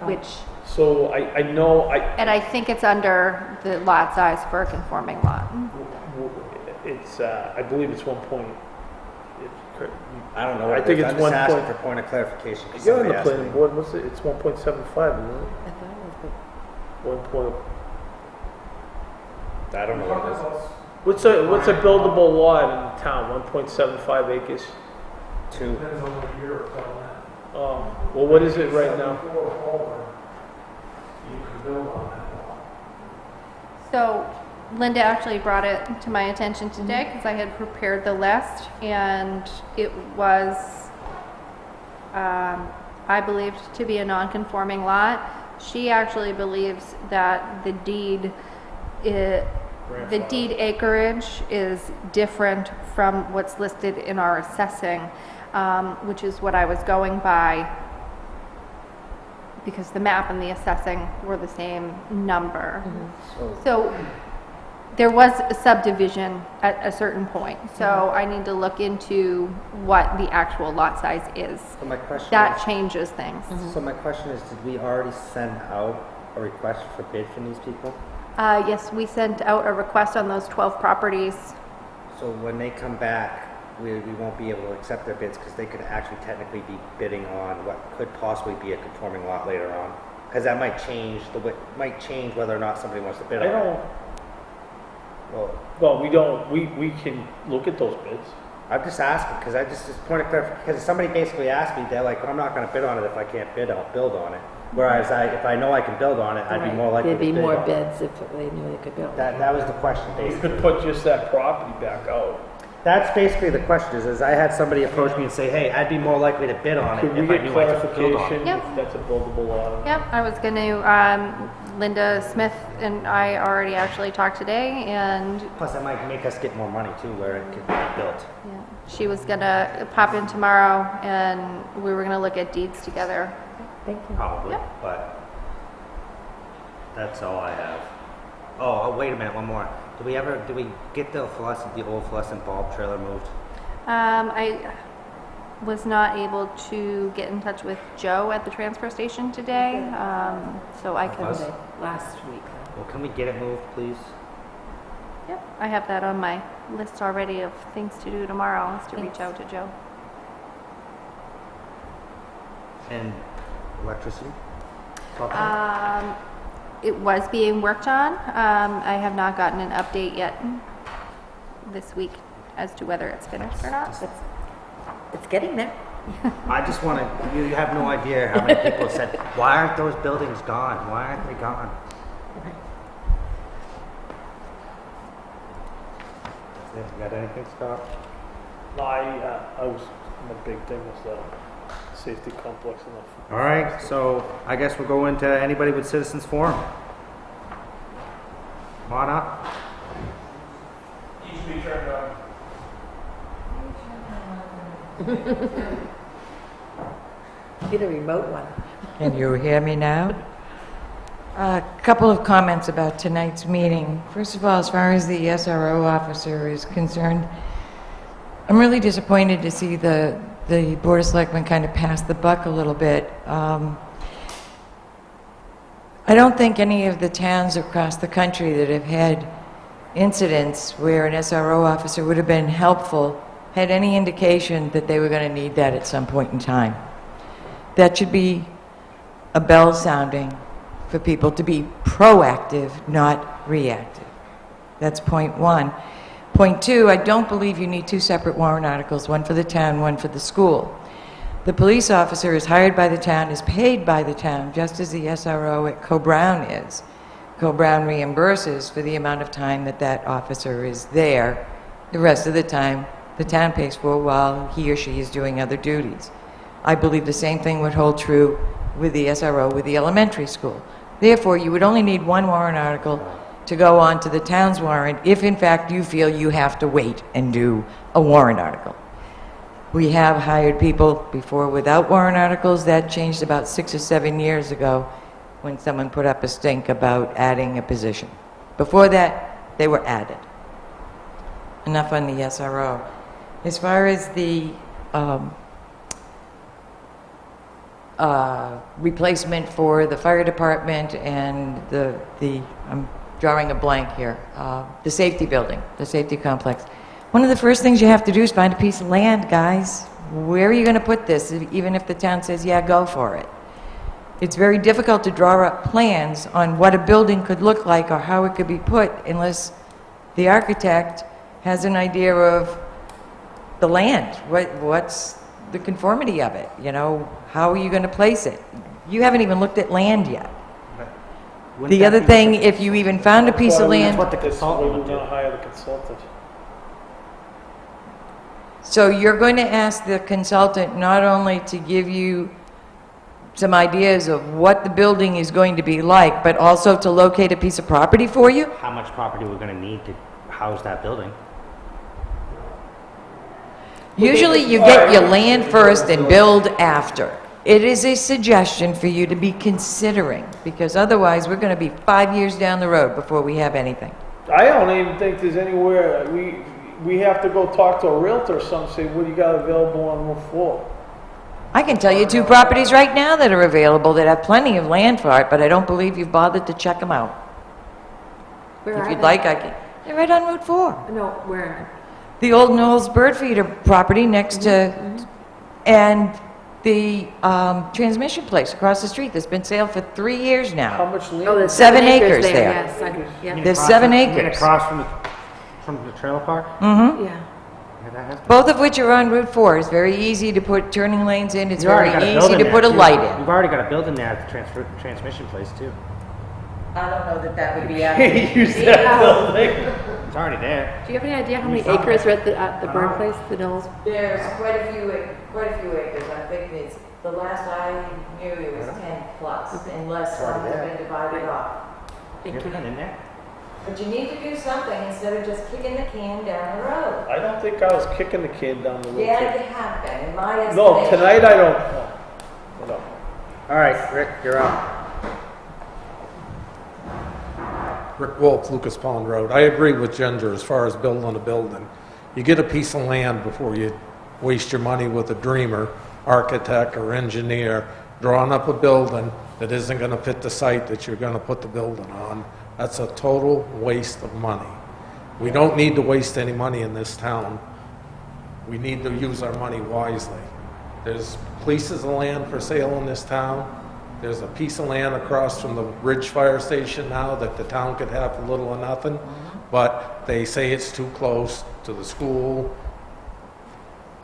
which, So I know, and I think it's under the lot size for a conforming lot. it's, I believe it's 1 point. I don't know what I think it is. it's I'm just 1 asking point. for point of clarification. 'cause You're on somebody the asked planning me. board, what's it, it's 1.75, isn't it? I thought it was, 1 point, I don't know what it is. what's a buildable lot in town, 1.75 acres? 2. Well, what is it right now? So Linda actually brought it to my attention today because I had prepared the list, and it was, I believed to be a non-conforming lot. She actually believes that the deed acreage is different from what's listed in our assessing, which is what I was going by, because the map and the assessing were the same number. So there was a subdivision at a certain point, so I need to look into what the actual lot size is. So my question That is, changes things. so my question is, did we already send out a request for bid from these people? Yes, we sent out a request on those 12 properties. So when they come back, we won't be able to accept their bids because they could actually technically be bidding on what could possibly be a conforming lot later on. Because that might change might change whether or not somebody wants to bid I on it. don't, Well, well, we don't, we can look at those bids. I'm just asking because I just point of clarification. Because somebody basically asked me, they're like, I'm not going to bid on it if I can't bid. I'll build on it. Whereas if I know I can build on it, I'd be more likely there'd to be bid more on it. bids if they knew they could build. That was the question You basically. could put just that property back out. That's basically the question. Is I had somebody approach me and say, hey, I'd be more likely to bid on it Could we if I get knew I could build on it. clarification Yep. if that's a buildable lot? Yep, I was going to, Linda Smith and I already actually talked today, and Plus, that might make us get more money too, where it could be built. yeah, she was going to pop in tomorrow, and we were going to look at deeds together. Thank you. Probably, Yep. but that's all I have. Oh, wait a minute, one more. Did we get the old fluorescent bulb trailer moved? I was not able to get in touch with Joe at the transfer station today, so I can, Us? Last week. Well, can we get it moved, please? yep, I have that on my list already of things to do tomorrow, is to reach out to Joe. And electricity? Talk to me. It was being worked on. I have not gotten an update yet this week as to whether it's finished or not. It's getting there. I just want to, you have no idea how many people have said, why aren't those buildings gone? Why aren't they gone? That's it. You got anything, Scott? No, my big thing was the safety complex and the. All right, so I guess we'll go into anybody with citizens forum. Come on up. Get a remote one. Can you hear me now? A couple of comments about tonight's meeting. First of all, as far as the SRO officer is concerned, I'm really disappointed to see the Board of Selectmen kind of pass the buck a little bit. I don't think any of the towns across the country that have had incidents where an SRO officer would have been helpful had any indication that they were going to need that at some point in time. That should be a bell sounding for people to be proactive, not reactive. That's point one. Point two, I don't believe you need two separate warrant articles, one for the town, one for the school. The police officer is hired by the town, is paid by the town, just as the SRO at Co-Brown is. Co-Brown reimburses for the amount of time that that officer is there. The rest of the time, the town pays for while he or she is doing other duties. I believe the same thing would hold true with the SRO with the elementary school. Therefore, you would only need one warrant article to go on to the town's warrant if in fact you feel you have to wait and do a warrant article. We have hired people before without warrant articles. That changed about 6 or 7 years ago when someone put up a stink about adding a position. Before that, they were added. Enough on the SRO. As far as the replacement for the fire department and I'm drawing a blank here, the safety building, the safety complex. One of the first things you have to do is find a piece of land, guys. Where are you going to put this, even if the town says, yeah, go for it? It's very difficult to draw up plans on what a building could look like or how it could be put unless the architect has an idea of the land. What's the conformity of it? You know, how are you going to place it? You haven't even looked at land yet. The other thing, if you even found a piece of land... That's what the That's why consultant we're would do. going to hire the consultant. So you're going to ask the consultant not only to give you some ideas of what the building is going to be like, but also to locate a piece of property for you? How much property we're gonna need to house that building? Usually you get your land first and build after. It is a suggestion for you to be considering, because otherwise we're going to be 5 years down the road before we have anything. I don't even think there's anywhere, we have to go talk to a realtor or something, say, what do you got available on Route 4? I can tell you 2 properties right now that are available that have plenty of land for it, but I don't believe you've bothered to check them out. Where If are you'd they? like, I can. They're right on Route 4. No, where? The old Knowles bird feeder property next to, and the transmission place across the street that's been sale for 3 years How now. much land? Oh, there's 7 acres there. there. Yes, yeah. There's 7 You mean acres. across from the trailer park? Mm-hmm. Yeah. Yeah, that has- Both of which are on Route 4. It's very easy to put turning lanes in. It's You already very got a easy building to put a there, too. light in. You've already got a building there at the transmission place too. I don't know that that would be Use that building. It's already there. Do you have any idea how many acres are at the bird place, the Knowles? There's quite a few acres. I think it's, the last I knew it was 10 plus, unless some have been divided off. You ever been in there? But you need to do something instead of just kicking the can down the road. I don't think I was kicking the can down the road. Yeah, you have been, in my estimation. No, tonight I don't. No. All right, Rick, you're up. Rick Wolf, Lucas Pond Road. I agree with Ginger as far as building a building. You get a piece of land before you waste your money with a dreamer, architect, or engineer drawing up a building that isn't going to fit the site that you're going to put the building on. That's a total waste of money. We don't need to waste any money in this town. We need to use our money wisely. There's pieces of land for sale in this town. There's a piece of land across from the Ridge Fire Station now that the town could have for little or nothing, but they say it's too close to the school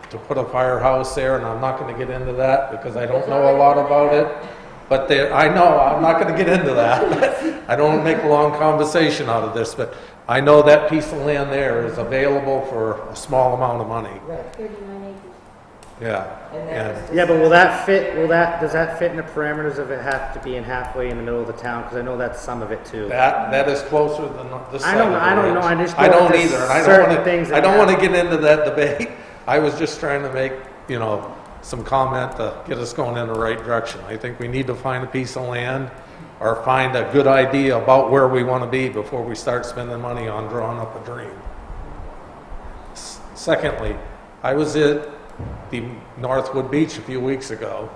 to put a firehouse there, and I'm not going to get into that because I don't know a lot about it. But I know, I'm not going to get into that. I don't want to make a long conversation out of this, but I know that piece of land there is available for a small amount of money. Right. 39 acres. Yeah. And Yeah, but does that fit in the parameters of it have to be in halfway in the middle of the town? Because I know that's some of it too. that is closer than this side I don't of the know, ridge. I just I know don't there's either, and I certain don't things want that to. I don't want happen. to get into that debate. I was just trying to make, some comment to get us going in the right direction. I think we need to find a piece of land or find a good idea about where we want to be before we start spending money on drawing up a dream. Secondly, I was at the Northwood Beach a few weeks ago.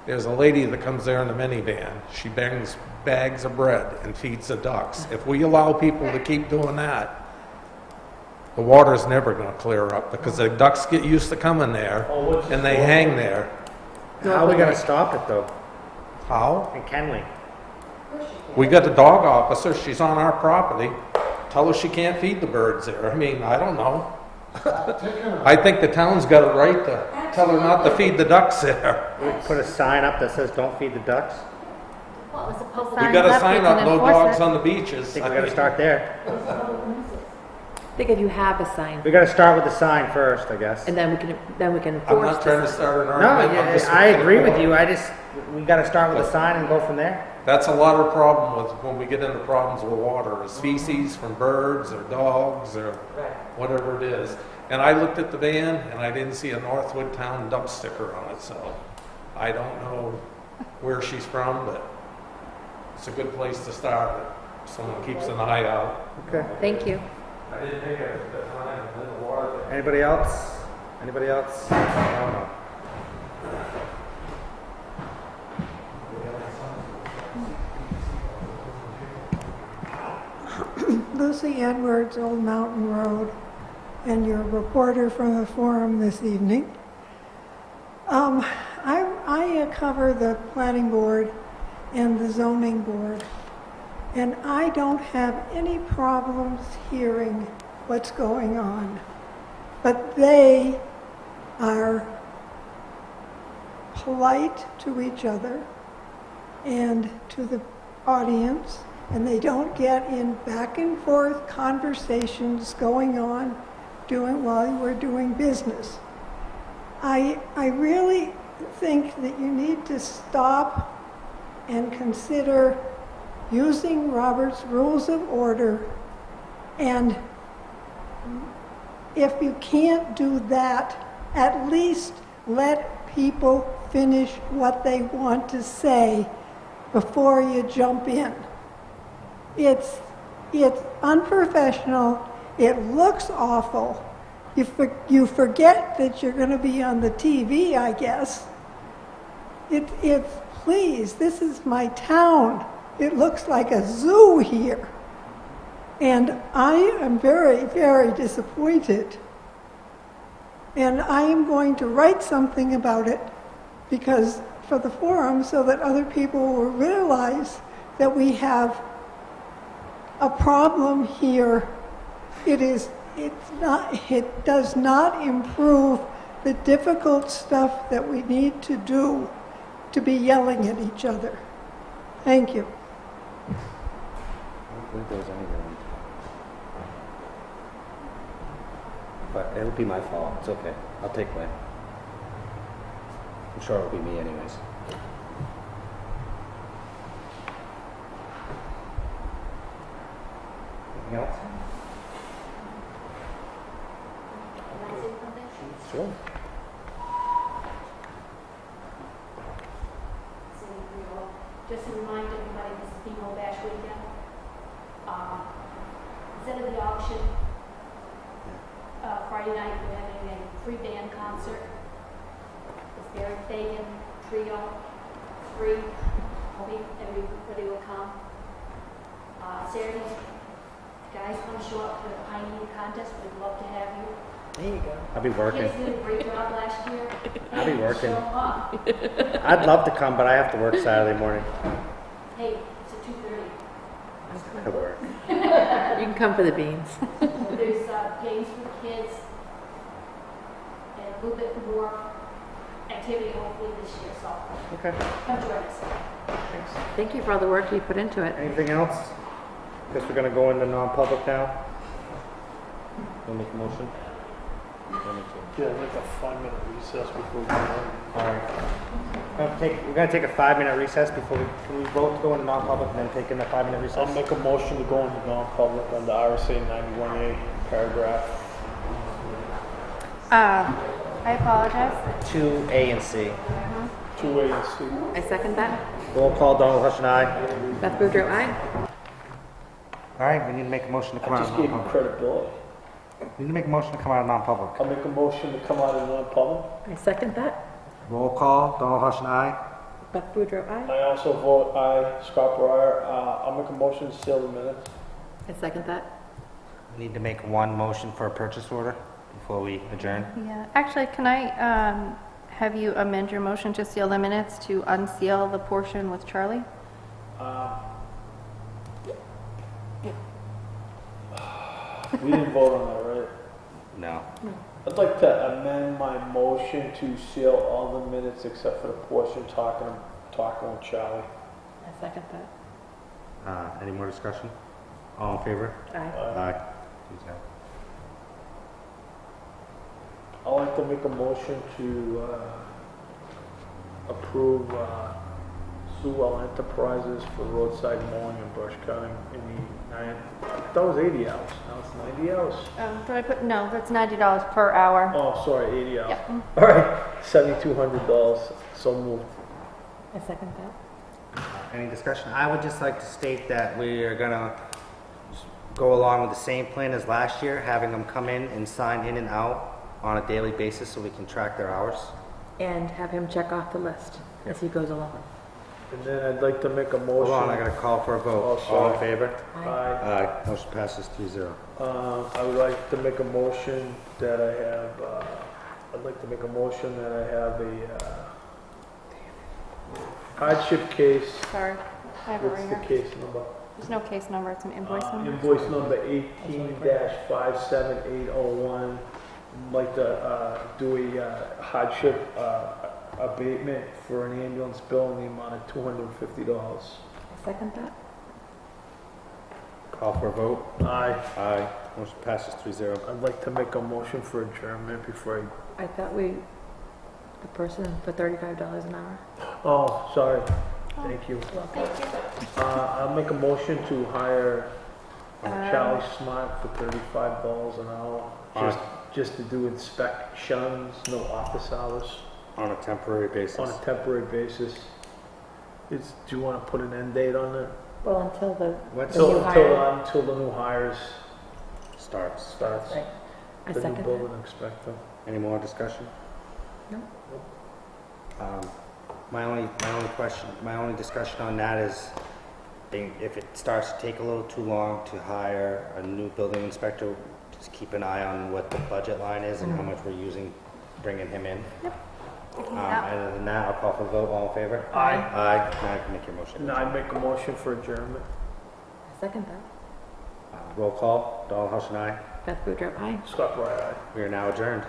There's a lady that comes there in a minivan. She brings bags of bread and feeds the ducks. If we allow people to keep doing that, the water's never going to clear up because the ducks get used to coming there and they hang there. How are we gonna stop it though? How? And can we? We got a dog officer, she's on our property. Tell her she can't feed the birds there. I mean, I don't know. I think the town's got a right to tell her not to feed the ducks there. We put a sign up that says, "Don't feed the ducks." We got a sign up, no dogs on the beaches. I think we gotta start there. I think if you have a sign, We gotta start with the sign first, I guess. and then we can I'm enforce not trying to the sign. start an No, argument. I'm just- I agree with you. We gotta start with the sign and go from there. That's a lot of problem with, when we get into problems with water, is feces from birds or dogs or whatever it is. And I looked at the van and I didn't see a Northwood Town dump sticker on it, so I don't know where she's from, but it's a good place to start. If someone keeps an eye out. Okay. Thank you. I didn't take it at the time, and then the water. Anybody else? Anybody else? No. Lucy Edwards, Old Mountain Road, and your reporter from the forum this evening. I cover the planning board and the zoning board, and I don't have any problems hearing what's going on. But they are polite to each other and to the audience, and they don't get in back and forth conversations going on while we're doing business. I really think that you need to stop and consider using Robert's Rules of Order, and if you can't do that, at least let people finish what they want to say before you jump in. It's unprofessional. It looks awful. You forget that you're going to be on the TV, I guess. Please, this is my town. It looks like a zoo here. And I am very, very disappointed. And I am going to write something about it for the forum, so that other people will realize that we have a problem here. It does not improve the difficult stuff that we need to do to be yelling at each other. Thank you. I don't think there's any room. But it'll be my fault. It's okay. I'll take blame. I'm sure it'll be me anyways. Anything else? Sure. Just to remind everybody, this is Bingo Bash weekend. Instead of the auction, Friday night we're having a free band concert. It's Barry Fagan Trio, free. Hoping everybody will come. Saturday, guys want to show up for the Pine Eating Contest, we'd love to have you. There you go. I'll be working. Kids did a great job last year. I'll be working. Show 'em up. I'd love to come, but I have to work Saturday morning. Hey, it's at 2:30. I work. You can come for the beans. There's games for the kids and a little bit more activity hopefully this year, so Okay. come join us. Thanks. Thank you for all the work you put into it. Anything else? Guess we're gonna go into non-public now. Wanna make a motion? Yeah, like a 5-minute recess before we go on. Alright. We're gonna take a 5-minute recess before can we vote to go into non-public and then take in a 5-minute recess? I'll make a motion to go into non-public under RSA 91A, paragraph. I apologize. 2A and C. 2A and C. I second that. Roll call, Donald Hush and I. Beth Boudreau, aye. Alright, we need to make a motion to come I out just of gave him non-public. credibility. We need to make a motion to come out of non-public. I'll make a motion to come out of non-public. I second that. Roll call, Donald Hush and I. Beth Boudreau, aye. I also vote aye. Scott Breyer. I'll make a motion to seal the minutes. I second that. We need to make one motion for a purchase order before we adjourn. Yeah, actually, can I Have you amend your motion to seal the minutes to unseal the portion with Charlie? We didn't vote on that, right? No. I'd like to amend my motion to seal all the minutes except for the portion talking with Charlie. I second that. Any more discussion? All in favor? Aye. Aye. Please, I'd like to make a motion to approve Sewell Enterprises for roadside mowing and brush cutting in the I thought it was 80 hours. Now it's 90 hours. Did I put, no, that's $90 per hour. Oh, sorry, 80 hours. Yep. All right, $7,200. So moved. I second that. Any discussion? I would just like to state that we are gonna go along with the same plan as last year, having them come in and sign in and out on a daily basis so we can track their hours. And have him check off the list as he goes along. And then I'd like to make a motion. Hold on, I gotta call for a vote. Oh, All in sorry. favor? Aye. Aye. Motion passes 3-0. I would like to make a motion that I have, I'd like to make a motion that I have a hardship case. Sorry, I have it What's right the here. case number? There's no case number, it's an invoice number. Invoice number 18-57801. I'd like to do a hardship abatement for an ambulance bill in the amount of $250. I second that. Call for a vote. Aye. Aye. Motion passes 3-0. I'd like to make a motion for adjournment before I thought the person for $35 an hour. Oh, sorry. Thank you. I'll make a motion to hire Charlie Smart for $35 an hour, just to do inspections, no office hours. On a temporary basis. On a temporary basis. Do you want to put an end date on that? Well, until the Until the new hires starts. Right. I The new second that. building inspector. Any more discussion? No. My only discussion on that is, if it starts to take a little too long to hire a new building inspector, just keep an eye on what the budget line is and how much we're using, bringing him in. Yep. Other than that, I'll call for the vote. All in favor? Aye. Aye. Now you can make your motion. Now I make a motion for adjournment. I second that. Roll call. Donald House and I. Beth Boudreaux, aye. Scott Wright, aye. We are now adjourned.